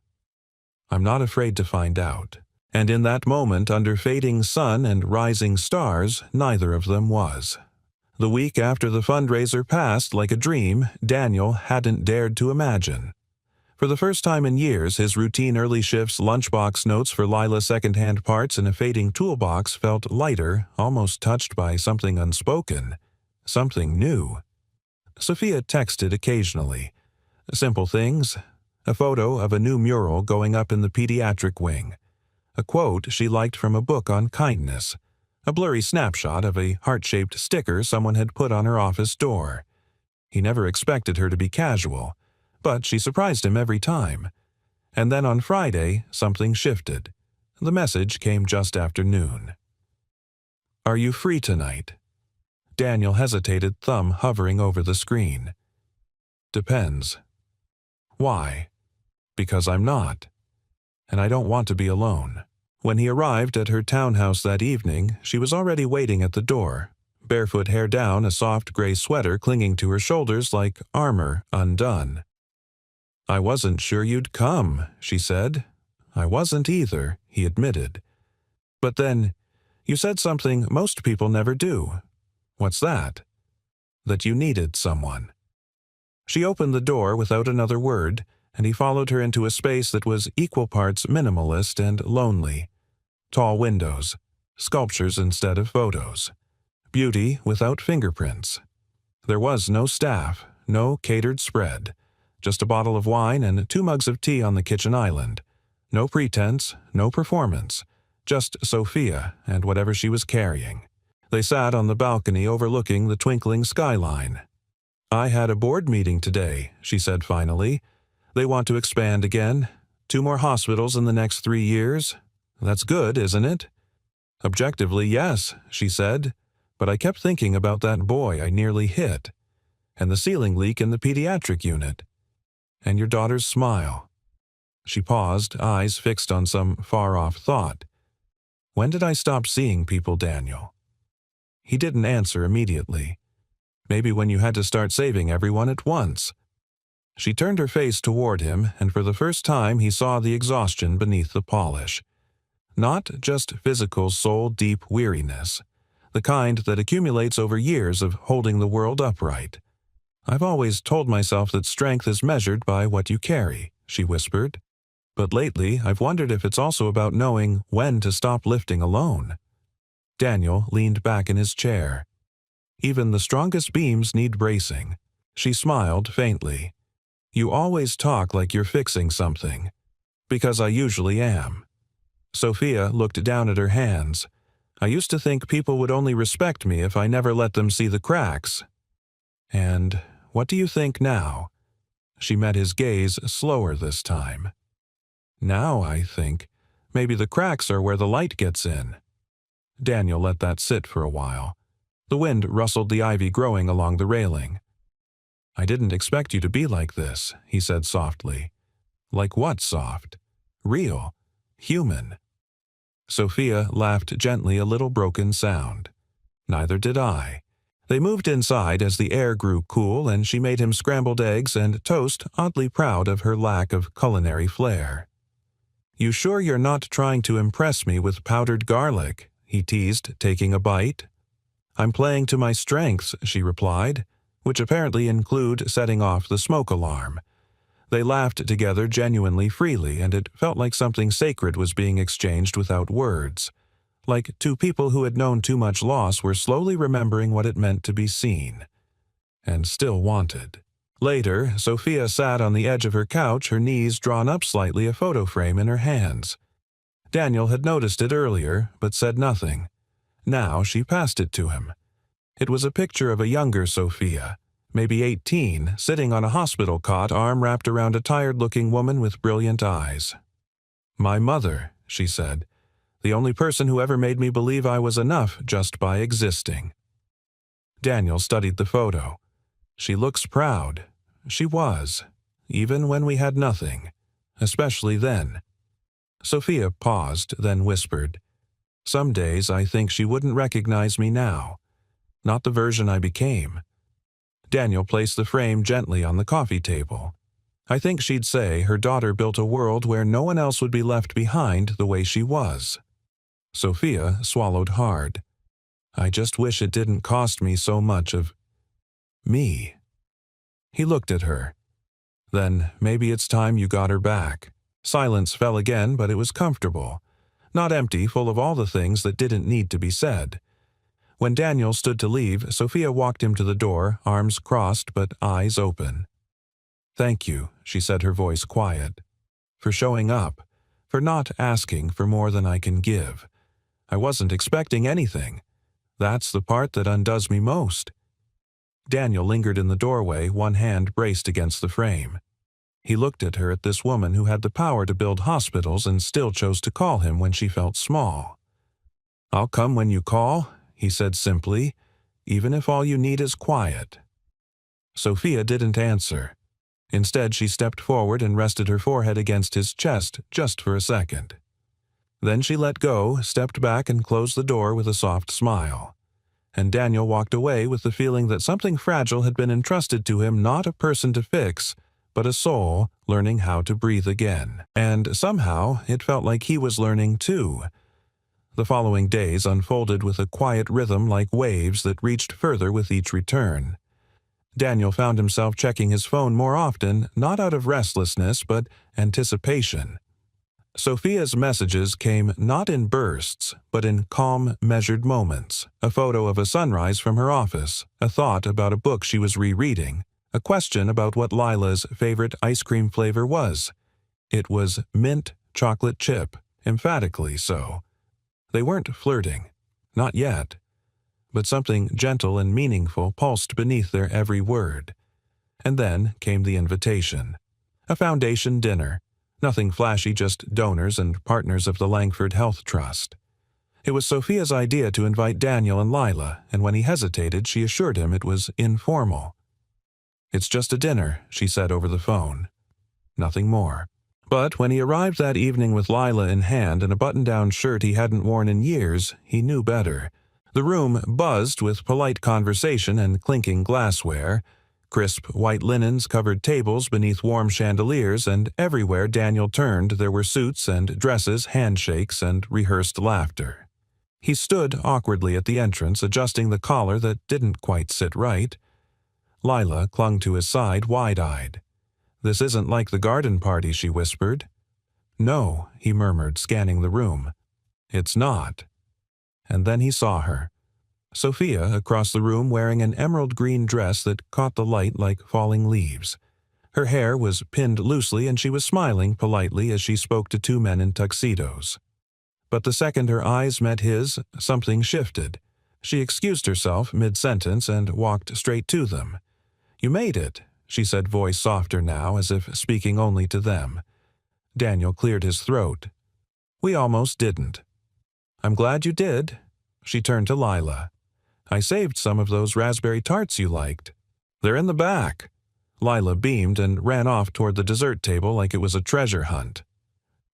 I'm not afraid to find out." And in that moment, under fading sun and rising stars, neither of them was. The week after the fundraiser passed like a dream Daniel hadn't dared to imagine. For the first time in years, his routine early shifts, lunchbox notes for Lila's second-hand parts, and a fading toolbox felt lighter, almost touched by something unspoken, something new. Sophia texted occasionally. Simple things. A photo of a new mural going up in the pediatric wing. A quote she liked from a book on kindness. A blurry snapshot of a heart-shaped sticker someone had put on her office door. He never expected her to be casual, but she surprised him every time. And then on Friday, something shifted. The message came just after noon. "Are you free tonight?" Daniel hesitated, thumb hovering over the screen. "Depends." "Why?" "Because I'm not. And I don't want to be alone." When he arrived at her townhouse that evening, she was already waiting at the door, barefoot hair down, a soft gray sweater clinging to her shoulders like armor undone. "I wasn't sure you'd come," she said. "I wasn't either," he admitted. "But then, you said something most people never do." "What's that?" "That you needed someone." She opened the door without another word, and he followed her into a space that was equal parts minimalist and lonely. Tall windows, sculptures instead of photos. Beauty without fingerprints. There was no staff, no catered spread. Just a bottle of wine and 2 mugs of tea on the kitchen island. No pretense, no performance. Just Sophia and whatever she was carrying. They sat on the balcony overlooking the twinkling skyline. "I had a board meeting today," she said finally. "They want to expand again. 2 more hospitals in the next 3 years. That's good, isn't it?" "Objectively, yes," she said. "But I kept thinking about that boy I nearly hit. And the ceiling leak in the pediatric unit. And your daughter's smile." She paused, eyes fixed on some far-off thought. "When did I stop seeing people, Daniel?" He didn't answer immediately. "Maybe when you had to start saving everyone at once." She turned her face toward him, and for the first time he saw the exhaustion beneath the polish. Not just physical soul-deep weariness, the kind that accumulates over years of holding the world upright. "I've always told myself that strength is measured by what you carry," she whispered. "But lately I've wondered if it's also about knowing when to stop lifting alone." Daniel leaned back in his chair. "Even the strongest beams need bracing." She smiled faintly. "You always talk like you're fixing something." "Because I usually am." Sophia looked down at her hands. "I used to think people would only respect me if I never let them see the cracks." "And what do you think now?" She met his gaze slower this time. "Now I think maybe the cracks are where the light gets in." Daniel let that sit for a while. The wind rustled the ivy growing along the railing. "I didn't expect you to be like this," he said softly. "Like what soft? Real? Human?" Sophia laughed gently, a little broken sound. "Neither did I." They moved inside as the air grew cool, and she made him scrambled eggs and toast, oddly proud of her lack of culinary flair. "You sure you're not trying to impress me with powdered garlic?" he teased, taking a bite. "I'm playing to my strengths," she replied, which apparently include setting off the smoke alarm. They laughed together genuinely freely, and it felt like something sacred was being exchanged without words. Like two people who had known too much loss were slowly remembering what it meant to be seen. And still wanted. Later, Sophia sat on the edge of her couch, her knees drawn up slightly, a photo frame in her hands. Daniel had noticed it earlier, but said nothing. Now she passed it to him. It was a picture of a younger Sophia, maybe 18, sitting on a hospital cot, arm wrapped around a tired-looking woman with brilliant eyes. "My mother," she said. "The only person who ever made me believe I was enough just by existing." Daniel studied the photo. "She looks proud." She was, even when we had nothing, especially then. Sophia paused, then whispered, "Some days I think she wouldn't recognize me now. Not the version I became." Daniel placed the frame gently on the coffee table. "I think she'd say her daughter built a world where no one else would be left behind the way she was." Sophia swallowed hard. "I just wish it didn't cost me so much of me." He looked at her. "Then maybe it's time you got her back." Silence fell again, but it was comfortable. Not empty, full of all the things that didn't need to be said. When Daniel stood to leave, Sophia walked him to the door, arms crossed but eyes open. "Thank you," she said, her voice quiet. "For showing up. For not asking for more than I can give. I wasn't expecting anything. That's the part that undoes me most." Daniel lingered in the doorway, one hand braced against the frame. He looked at her, at this woman who had the power to build hospitals and still chose to call him when she felt small. "I'll come when you call," he said simply, "even if all you need is quiet." Sophia didn't answer. Instead, she stepped forward and rested her forehead against his chest just for a second. Then she let go, stepped back, and closed the door with a soft smile. And Daniel walked away with the feeling that something fragile had been entrusted to him, not a person to fix, but a soul learning how to breathe again. And somehow, it felt like he was learning too. The following days unfolded with a quiet rhythm like waves that reached further with each return. Daniel found himself checking his phone more often, not out of restlessness, but anticipation. Sophia's messages came not in bursts, but in calm, measured moments. A photo of a sunrise from her office, a thought about a book she was rereading, a question about what Lila's favorite ice cream flavor was. It was mint chocolate chip, emphatically so. They weren't flirting. Not yet. But something gentle and meaningful pulsed beneath their every word. And then came the invitation. A foundation dinner. Nothing flashy, just donors and partners of the Langford Health Trust. It was Sophia's idea to invite Daniel and Lila, and when he hesitated, she assured him it was informal. "It's just a dinner," she said over the phone. Nothing more. But when he arrived that evening with Lila in hand and a button-down shirt he hadn't worn in years, he knew better. The room buzzed with polite conversation and clinking glassware. Crisp white linens covered tables beneath warm chandeliers, and everywhere Daniel turned there were suits and dresses, handshakes, and rehearsed laughter. He stood awkwardly at the entrance, adjusting the collar that didn't quite sit right. Lila clung to his side, wide-eyed. "This isn't like the garden party," she whispered. "No," he murmured, scanning the room. "It's not." And then he saw her. Sophia, across the room, wearing an emerald green dress that caught the light like falling leaves. Her hair was pinned loosely, and she was smiling politely as she spoke to two men in tuxedos. But the second her eyes met his, something shifted. She excused herself mid-sentence and walked straight to them. "You made it," she said, voice softer now, as if speaking only to them. Daniel cleared his throat. "We almost didn't." "I'm glad you did." She turned to Lila. "I saved some of those raspberry tarts you liked. They're in the back." Lila beamed and ran off toward the dessert table like it was a treasure hunt.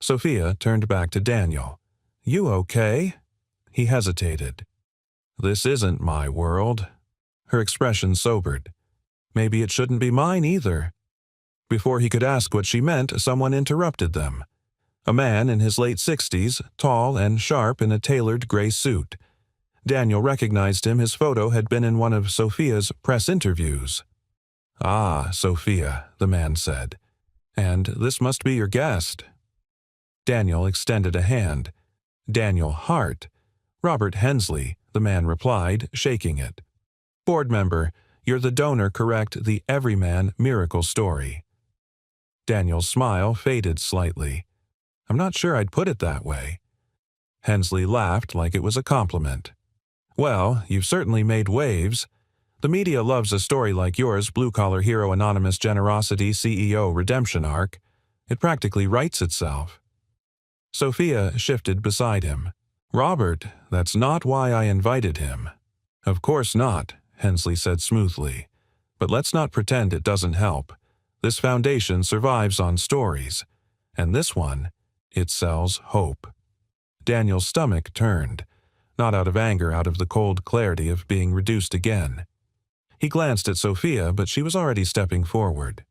Sophia turned back to Daniel. "You okay?" He hesitated. "This isn't my world." Her expression sobered. "Maybe it shouldn't be mine either." Before he could ask what she meant, someone interrupted them. A man in his late 60s, tall and sharp in a tailored gray suit. Daniel recognized him. His photo had been in one of Sophia's press interviews. "Ah, Sophia," the man said. "And this must be your guest." Daniel extended a hand. "Daniel Hart." "Robert Hensley," the man replied, shaking it. "Board member, you're the donor, correct? The Everyman Miracle Story." Daniel's smile faded slightly. "I'm not sure I'd put it that way." Hensley laughed like it was a compliment. "Well, you've certainly made waves. The media loves a story like yours, blue-collar hero, anonymous generosity, CEO redemption arc. It practically writes itself." Sophia shifted beside him. "Robert, that's not why I invited him." "Of course not," Hensley said smoothly. "But let's not pretend it doesn't help. This foundation survives on stories. And this one, it sells hope." Daniel's stomach turned. Not out of anger, out of the cold clarity of being reduced again. He glanced at Sophia, but she was already stepping forward.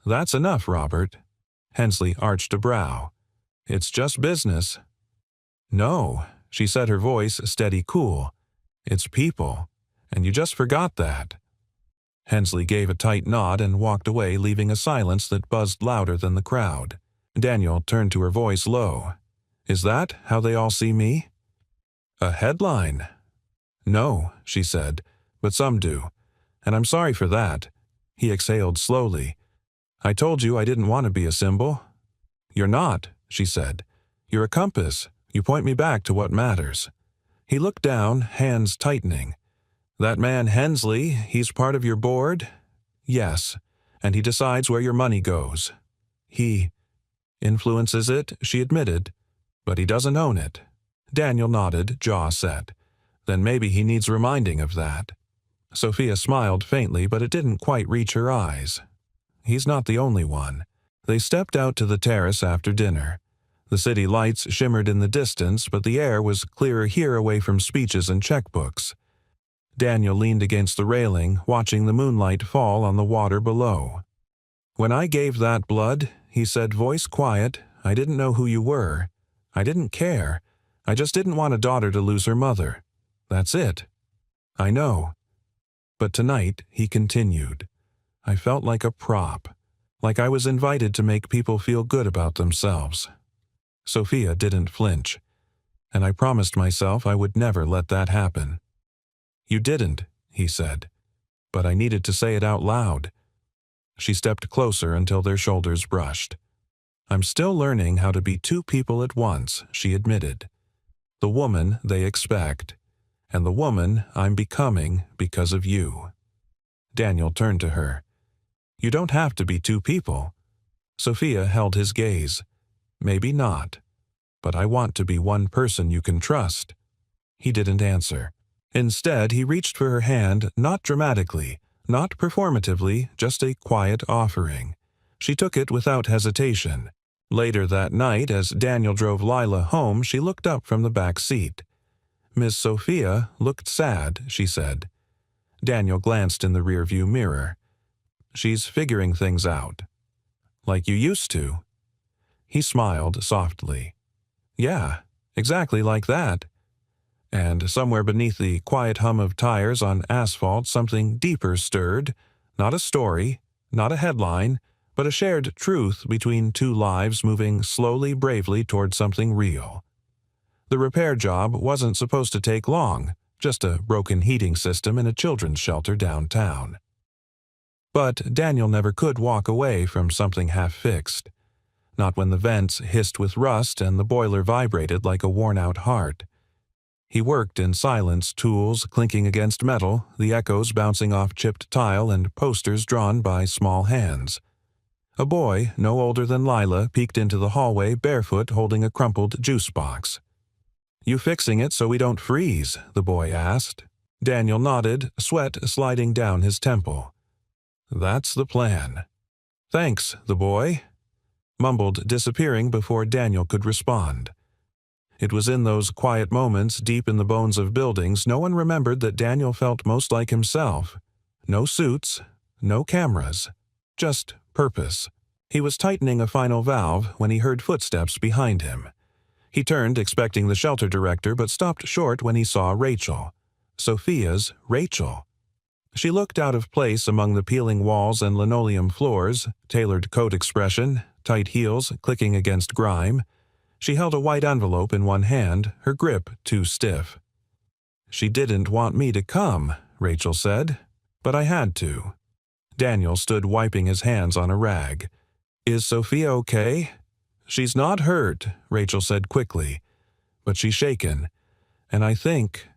"That's enough, Robert." Hensley arched a brow. "It's just business." "No," she said, her voice steady, cool. "It's people, and you just forgot that." Hensley gave a tight nod and walked away, leaving a silence that buzzed louder than the crowd. Daniel turned to her, voice low. "Is that how they all see me?" "A headline?" "No," she said, "but some do. And I'm sorry for that." He exhaled slowly. "I told you I didn't want to be a symbol." "You're not," she said. "You're a compass. You point me back to what matters." He looked down, hands tightening. "That man Hensley, he's part of your board?" "Yes. And he decides where your money goes." "He influences it," she admitted. "But he doesn't own it." Daniel nodded, jaw set. "Then maybe he needs reminding of that." Sophia smiled faintly, but it didn't quite reach her eyes. "He's not the only one." They stepped out to the terrace after dinner. The city lights shimmered in the distance, but the air was clearer here, away from speeches and checkbooks. Daniel leaned against the railing, watching the moonlight fall on the water below. "When I gave that blood," he said, voice quiet, "I didn't know who you were. I didn't care. I just didn't want a daughter to lose her mother. That's it." "I know." "But tonight," he continued, "I felt like a prop, like I was invited to make people feel good about themselves." Sophia didn't flinch. "And I promised myself I would never let that happen." "You didn't," he said, "but I needed to say it out loud." She stepped closer until their shoulders brushed. "I'm still learning how to be two people at once," she admitted. "The woman they expect, and the woman I'm becoming because of you." Daniel turned to her. "You don't have to be two people." Sophia held his gaze. "Maybe not, but I want to be one person you can trust." He didn't answer. Instead, he reached for her hand, not dramatically, not performatively, just a quiet offering. She took it without hesitation. Later that night, as Daniel drove Lila home, she looked up from the back seat. "Miss Sophia looked sad," she said. Daniel glanced in the rearview mirror. She's figuring things out. Like you used to." He smiled softly. "Yeah, exactly like that." And somewhere beneath the quiet hum of tires on asphalt, something deeper stirred. Not a story, not a headline, but a shared truth between two lives moving slowly, bravely toward something real. The repair job wasn't supposed to take long, just a broken heating system in a children's shelter downtown. But Daniel never could walk away from something half-fixed. Not when the vents hissed with rust and the boiler vibrated like a worn-out heart. He worked in silence, tools clinking against metal, the echoes bouncing off chipped tile and posters drawn by small hands. A boy, no older than Lila, peeked into the hallway barefoot holding a crumpled juice box. "You fixing it so we don't freeze?" the boy asked. Daniel nodded, sweat sliding down his temple. "That's the plan." "Thanks, the boy," mumbled, disappearing before Daniel could respond. It was in those quiet moments deep in the bones of buildings no one remembered that Daniel felt most like himself. No suits, no cameras, just purpose. He was tightening a final valve when he heard footsteps behind him. He turned, expecting the shelter director, but stopped short when he saw Rachel. Sophia's Rachel. She looked out of place among the peeling walls and linoleum floors, tailored coat expression, tight heels clicking against grime. She held a white envelope in one hand, her grip too stiff. "She didn't want me to come," Rachel said, "but I had to." Daniel stood wiping his hands on a rag. "Is Sophia okay?" "She's not hurt," Rachel said quickly, "but she's shaken, and I think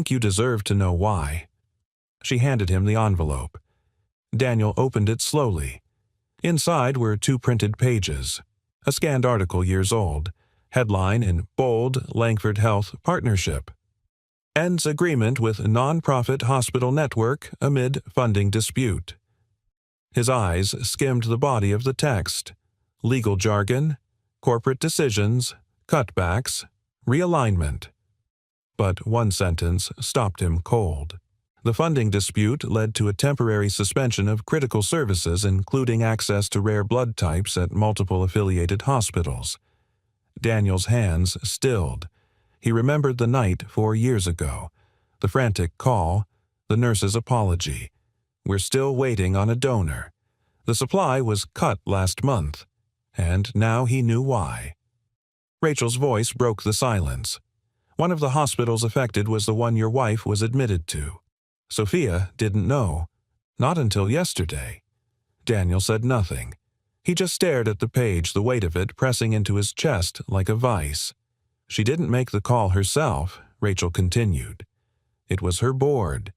you deserve to know why." She handed him the envelope. Daniel opened it slowly. Inside were 2 printed pages. A scanned article years old. Headline in bold, Langford Health Partnership. Ends agreement with non-profit hospital network amid funding dispute. His eyes skimmed the body of the text. Legal jargon, corporate decisions, cutbacks, realignment. But one sentence stopped him cold. The funding dispute led to a temporary suspension of critical services, including access to rare blood types at multiple affiliated hospitals. Daniel's hands stilled. He remembered the night 4 years ago, the frantic call, the nurse's apology. "We're still waiting on a donor." The supply was cut last month, and now he knew why. Rachel's voice broke the silence. "One of the hospitals affected was the one your wife was admitted to. Sophia didn't know. Not until yesterday." Daniel said nothing. He just stared at the page, the weight of it pressing into his chest like a vice. "She didn't make the call herself," Rachel continued. "It was her board,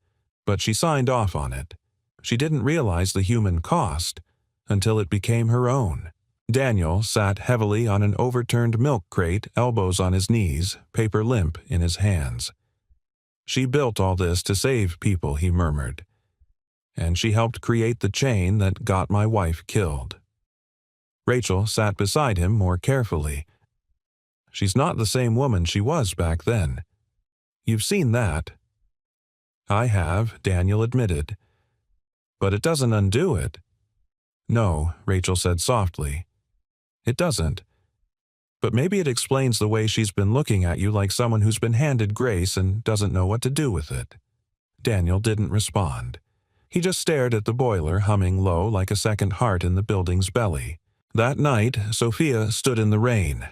but she signed off on it. She didn't realize the human cost until it became her own." Daniel sat heavily on an overturned milk crate, elbows on his knees, paper limp in his hands. "She built all this to save people," he murmured. "And she helped create the chain that got my wife killed." Rachel sat beside him more carefully. "She's not the same woman she was back then. You've seen that." "I have," Daniel admitted. "But it doesn't undo it." "No," Rachel said softly. "It doesn't. But maybe it explains the way she's been looking at you like someone who's been handed grace and doesn't know what to do with it." Daniel didn't respond. He just stared at the boiler humming low like a second heart in the building's belly. That night, Sophia stood in the rain.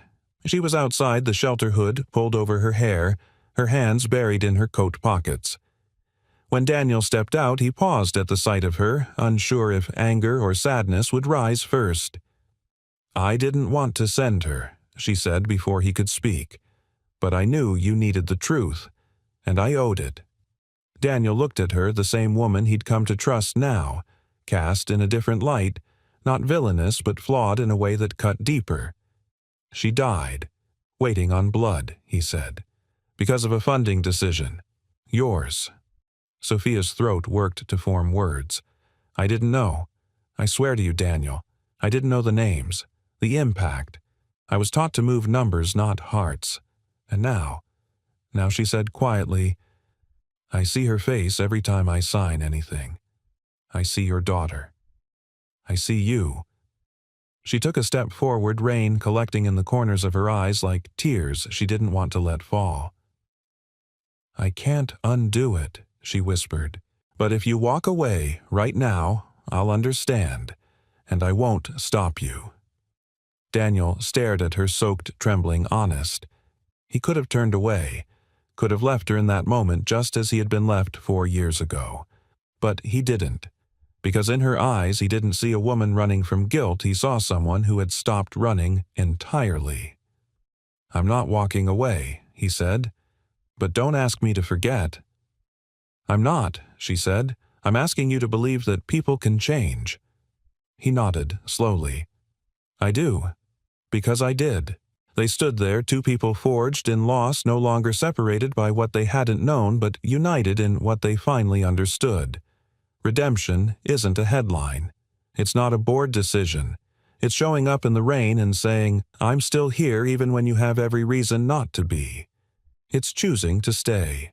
She was outside, the shelter hood pulled over her hair, her hands buried in her coat pockets. When Daniel stepped out, he paused at the sight of her, unsure if anger or sadness would rise first. "I didn't want to send her," she said before he could speak, "but I knew you needed the truth, and I owed it." Daniel looked at her, the same woman he'd come to trust now, cast in a different light, not villainous but flawed in a way that cut deeper. "She died, waiting on blood," he said, "because of a funding decision. Yours." Sophia's throat worked to form words. "I didn't know. I swear to you, Daniel, I didn't know the names, the impact. I was taught to move numbers, not hearts. And now," she said quietly, "I see her face every time I sign anything. I see your daughter. I see you." She took a step forward, rain collecting in the corners of her eyes like tears she didn't want to let fall. "I can't undo it," she whispered. "But if you walk away right now, I'll understand, and I won't stop you." Daniel stared at her soaked, trembling, honest. He could have turned away, could have left her in that moment just as he had been left 4 years ago. But he didn't, because in her eyes he didn't see a woman running from guilt, he saw someone who had stopped running entirely. "I'm not walking away," he said, "but don't ask me to forget." "I'm not," she said. "I'm asking you to believe that people can change." He nodded, slowly. "I do. Because I did." They stood there, two people forged in loss, no longer separated by what they hadn't known, but united in what they finally understood. Redemption isn't a headline. It's not a board decision. It's showing up in the rain and saying, "I'm still here even when you have every reason not to be." It's choosing to stay.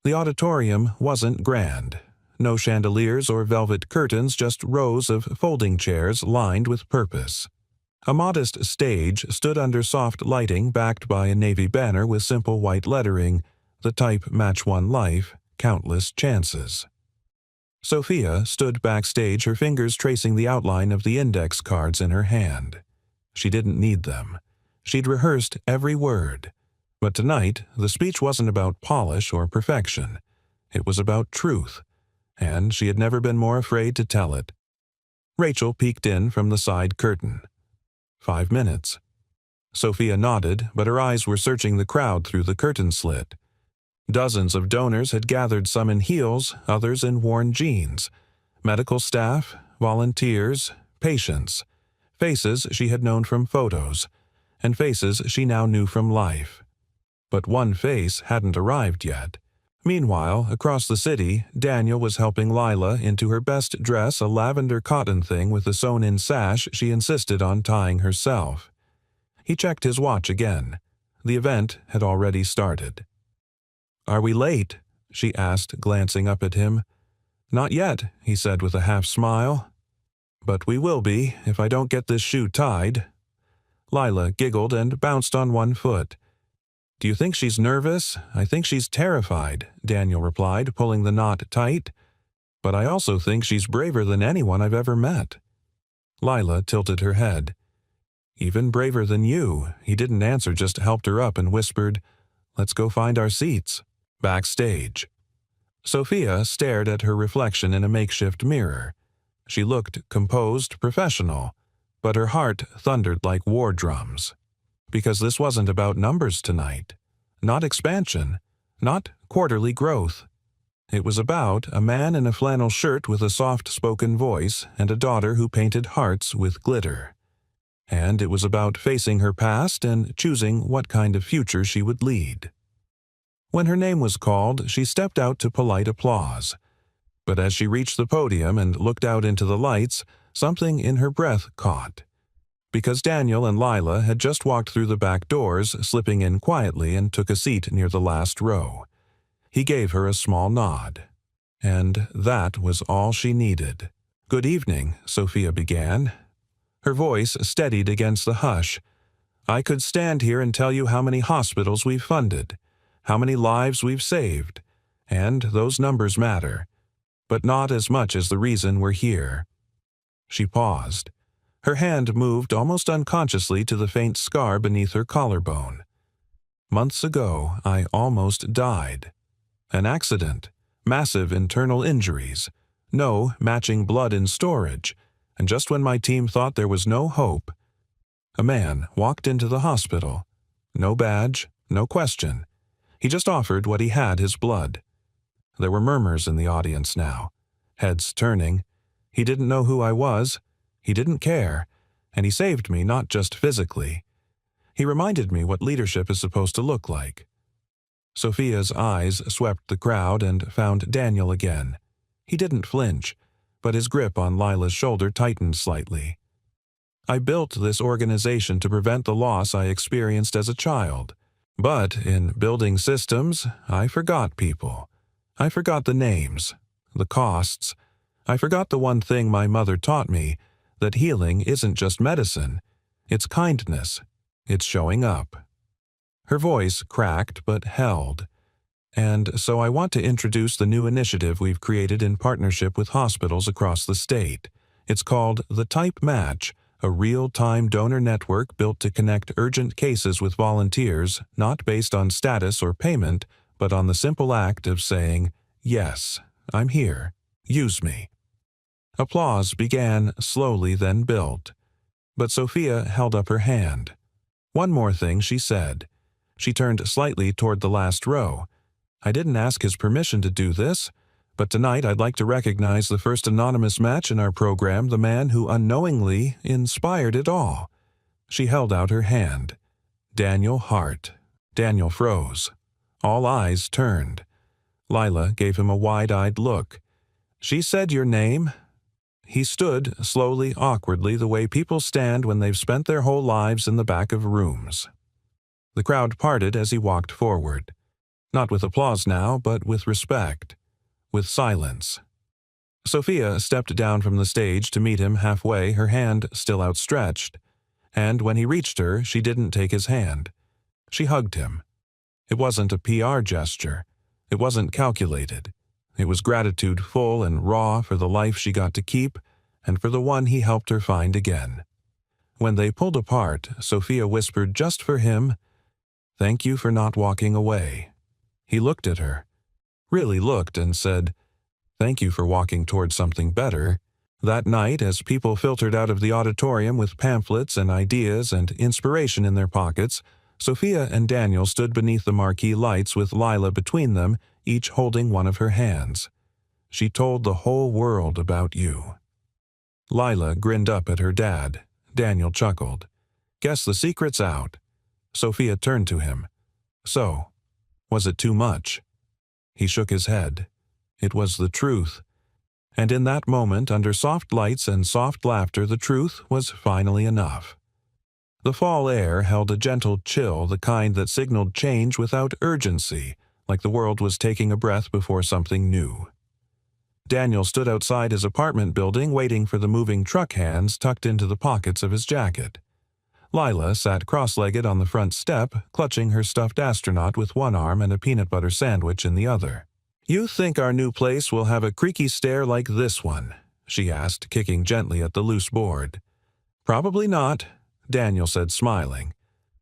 The auditorium wasn't grand. No chandeliers or velvet curtains, just rows of folding chairs lined with purpose. A modest stage stood under soft lighting backed by a navy banner with simple white lettering, the type match one life, countless chances. Sophia stood backstage, her fingers tracing the outline of the index cards in her hand. She didn't need them. She'd rehearsed every word. But tonight, the speech wasn't about polish or perfection. It was about truth, and she had never been more afraid to tell it. Rachel peeked in from the side curtain. 5 minutes. Sophia nodded, but her eyes were searching the crowd through the curtain slit. Dozens of donors had gathered, some in heels, others in worn jeans. Medical staff, volunteers, patients. Faces she had known from photos, and faces she now knew from life. But one face hadn't arrived yet. Meanwhile, across the city, Daniel was helping Lila into her best dress, a lavender cotton thing with a sewn-in sash she insisted on tying herself. He checked his watch again. The event had already started. "Are we late?" she asked, glancing up at him. "Not yet," he said with a half-smile. "But we will be if I don't get this shoe tied." Lila giggled and bounced on one foot. "Do you think she's nervous? I think she's terrified," Daniel replied, pulling the knot tight. "But I also think she's braver than anyone I've ever met." Lila tilted her head. "Even braver than you." He didn't answer, just helped her up and whispered, "Let's go find our seats." Backstage. Sophia stared at her reflection in a makeshift mirror. She looked composed, professional, but her heart thundered like war drums. Because this wasn't about numbers tonight. Not expansion. Not quarterly growth. It was about a man in a flannel shirt with a soft-spoken voice and a daughter who painted hearts with glitter. And it was about facing her past and choosing what kind of future she would lead. When her name was called, she stepped out to polite applause. But as she reached the podium and looked out into the lights, something in her breath caught. Because Daniel and Lila had just walked through the back doors, slipping in quietly, and took a seat near the last row. He gave her a small nod. And that was all she needed. "Good evening," Sophia began. Her voice steadied against the hush. "I could stand here and tell you how many hospitals we've funded, how many lives we've saved, and those numbers matter, but not as much as the reason we're here." She paused. Her hand moved almost unconsciously to the faint scar beneath her collarbone. "Months ago, I almost died. An accident, massive internal injuries, no matching blood in storage, and just when my team thought there was no hope, a man walked into the hospital. No badge, no question. He just offered what he had, his blood." There were murmurs in the audience now, heads turning. "He didn't know who I was. He didn't care, and he saved me not just physically. He reminded me what leadership is supposed to look like." Sophia's eyes swept the crowd and found Daniel again. He didn't flinch, but his grip on Lila's shoulder tightened slightly. "I built this organization to prevent the loss I experienced as a child. But in building systems, I forgot people. I forgot the names, the costs. I forgot the one thing my mother taught me, that healing isn't just medicine. It's kindness. It's showing up." Her voice cracked but held. "And so I want to introduce the new initiative we've created in partnership with hospitals across the state. It's called the Type Match, a real-time donor network built to connect urgent cases with volunteers, not based on status or payment, but on the simple act of saying, 'Yes, I'm here. Use me.'" Applause began slowly, then built. But Sophia held up her hand. "One more thing," she said. She turned slightly toward the last row. "I didn't ask his permission to do this, but tonight I'd like to recognize the first anonymous match in our program, the man who unknowingly inspired it all." She held out her hand. Daniel Hart. Daniel froze. All eyes turned. Lila gave him a wide-eyed look. "She said your name?" He stood, slowly, awkwardly, the way people stand when they've spent their whole lives in the back of rooms. The crowd parted as he walked forward. Not with applause now, but with respect. With silence. Sophia stepped down from the stage to meet him halfway, her hand still outstretched. And when he reached her, she didn't take his hand. She hugged him. It wasn't a PR gesture. It wasn't calculated. It was gratitude full and raw for the life she got to keep and for the one he helped her find again. When they pulled apart, Sophia whispered just for him, "Thank you for not walking away." He looked at her, really looked, and said, "Thank you for walking toward something better." That night, as people filtered out of the auditorium with pamphlets and ideas and inspiration in their pockets, Sophia and Daniel stood beneath the marquee lights with Lila between them, each holding one of her hands. "She told the whole world about you." Lila grinned up at her dad. Daniel chuckled. "Guess the secret's out." Sophia turned to him. "So, was it too much?" He shook his head. It was the truth. And in that moment, under soft lights and soft laughter, the truth was finally enough. The fall air held a gentle chill, the kind that signaled change without urgency, like the world was taking a breath before something new. Daniel stood outside his apartment building, waiting for the moving truck hands tucked into the pockets of his jacket. Lila sat cross-legged on the front step, clutching her stuffed astronaut with one arm and a peanut butter sandwich in the other. "You think our new place will have a creaky stair like this one?" she asked, kicking gently at the loose board. "Probably not," Daniel said, smiling.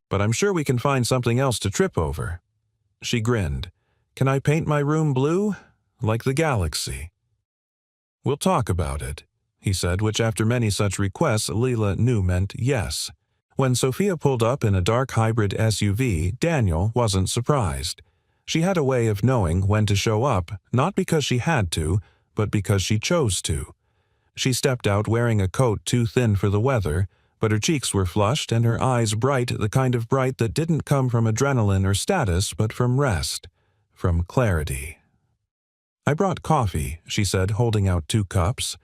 "But I'm sure we can find something else to trip over." She grinned. "Can I paint my room blue? Like the galaxy?" "We'll talk about it," he said, which after many such requests Lila knew meant yes. When Sophia pulled up in a dark hybrid SUV, Daniel wasn't surprised. She had a way of knowing when to show up, not because she had to, but because she chose to. She stepped out wearing a coat too thin for the weather, but her cheeks were flushed and her eyes bright, the kind of bright that didn't come from adrenaline or status, but from rest, from clarity. "I brought coffee," she said, holding out 2 cups,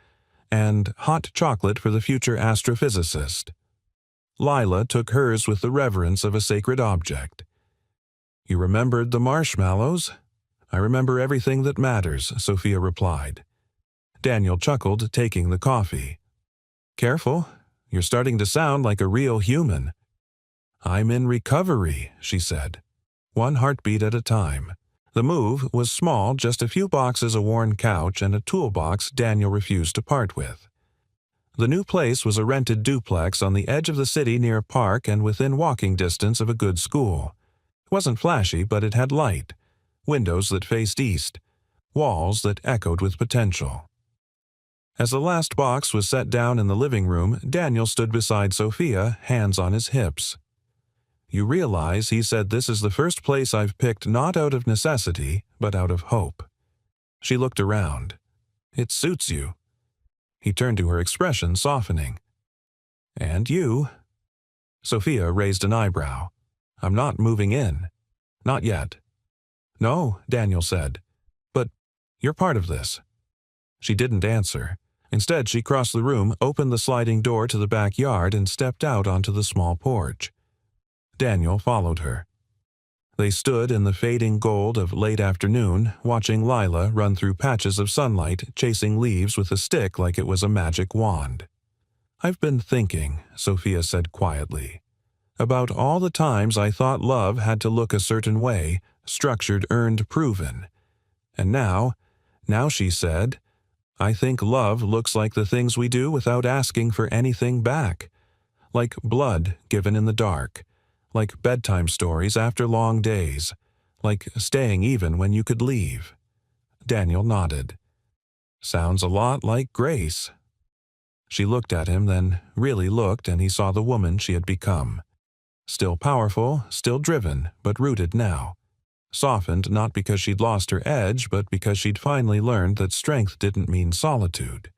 "and hot chocolate for the future astrophysicist." Lila took hers with the reverence of a sacred object. "You remembered the marshmallows?" "I remember everything that matters," Sophia replied. Daniel chuckled, taking the coffee. "Careful. You're starting to sound like a real human." "I'm in recovery," she said. "One heartbeat at a time." The move was small, just a few boxes, a worn couch, and a toolbox Daniel refused to part with. The new place was a rented duplex on the edge of the city near a park and within walking distance of a good school. It wasn't flashy, but it had light, windows that faced east, walls that echoed with potential. As the last box was set down in the living room, Daniel stood beside Sophia, hands on his hips. "You realize," he said, "this is the first place I've picked not out of necessity, but out of hope." She looked around. "It suits you." He turned to her, expression softening. "And you?" Sophia raised an eyebrow. "I'm not moving in. Not yet." "No," Daniel said. "But you're part of this." She didn't answer. Instead, she crossed the room, opened the sliding door to the backyard, and stepped out onto the small porch. Daniel followed her. They stood in the fading gold of late afternoon, watching Lila run through patches of sunlight, chasing leaves with a stick like it was a magic wand. "I've been thinking," Sophia said quietly, "about all the times I thought love had to look a certain way, structured, earned, proven. And now, she said, I think love looks like the things we do without asking for anything back. Like blood given in the dark. Like bedtime stories after long days. Like staying even when you could leave." Daniel nodded. "Sounds a lot like grace." She looked at him, then really looked, and he saw the woman she had become. Still powerful, still driven, but rooted now. Softened not because she'd lost her edge, but because she'd finally learned that strength didn't mean solitude.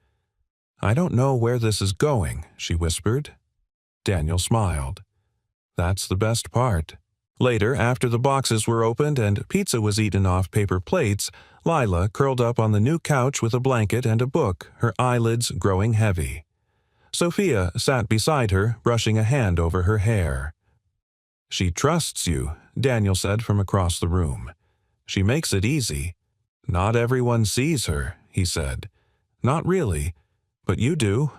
"I don't know where this is going," she whispered. Daniel smiled. "That's the best part." Later, after the boxes were opened and pizza was eaten off paper plates, Lila curled up on the new couch with a blanket and a book, her eyelids growing heavy. Sophia sat beside her, brushing a hand over her hair. "She trusts you," Daniel said from across the room. "She makes it easy." "Not everyone sees her," he said. "Not really, but you do."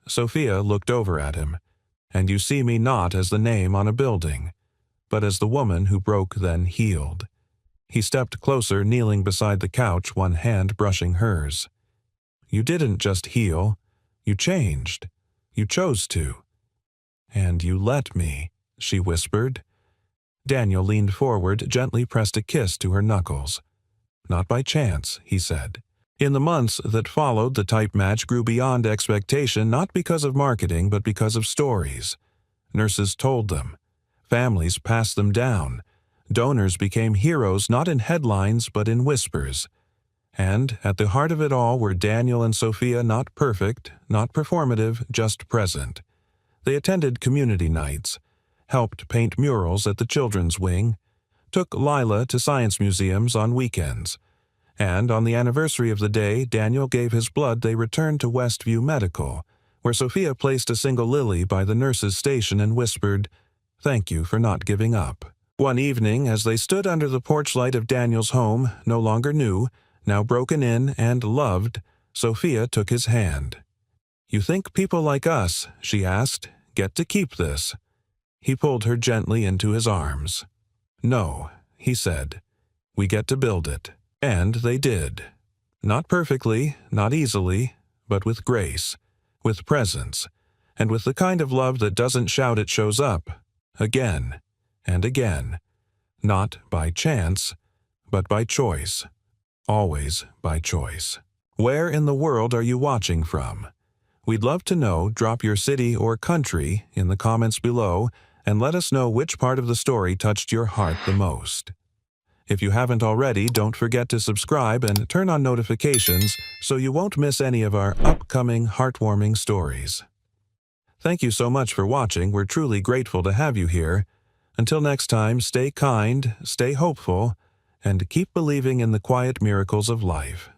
Sophia looked over at him. "And you see me not as the name on a building, but as the woman who broke then healed." He stepped closer, kneeling beside the couch, one hand brushing hers. "You didn't just heal. You changed. You chose to. And you let me," she whispered. Daniel leaned forward, gently pressed a kiss to her knuckles. "Not by chance," he said. In the months that followed, the type match grew beyond expectation, not because of marketing, but because of stories. Nurses told them. Families passed them down. Donors became heroes not in headlines, but in whispers. And at the heart of it all were Daniel and Sophia, not perfect, not performative, just present. They attended community nights, helped paint murals at the children's wing, took Lila to science museums on weekends. And on the anniversary of the day Daniel gave his blood, they returned to Westview Medical, where Sophia placed a single lily by the nurse's station and whispered, "Thank you for not giving up." One evening, as they stood under the porch light of Daniel's home, no longer new, now broken in and loved, Sophia took his hand. "You think people like us," she asked, "get to keep this?" He pulled her gently into his arms. "No," he said, "we get to build it." And they did. Not perfectly, not easily, but with grace, with presence, and with the kind of love that doesn't shout, it shows up, again and again, not by chance, but by choice, always by choice. Where in the world are you watching from? We'd love to know. Drop your city or country in the comments below and let us know which part of the story touched your heart the most. If you haven't already, don't forget to subscribe and turn on notifications so you won't miss any of our upcoming heartwarming stories. Thank you so much for watching. We're truly grateful to have you here. Until next time, stay kind, stay hopeful, and keep believing in the quiet miracles of life.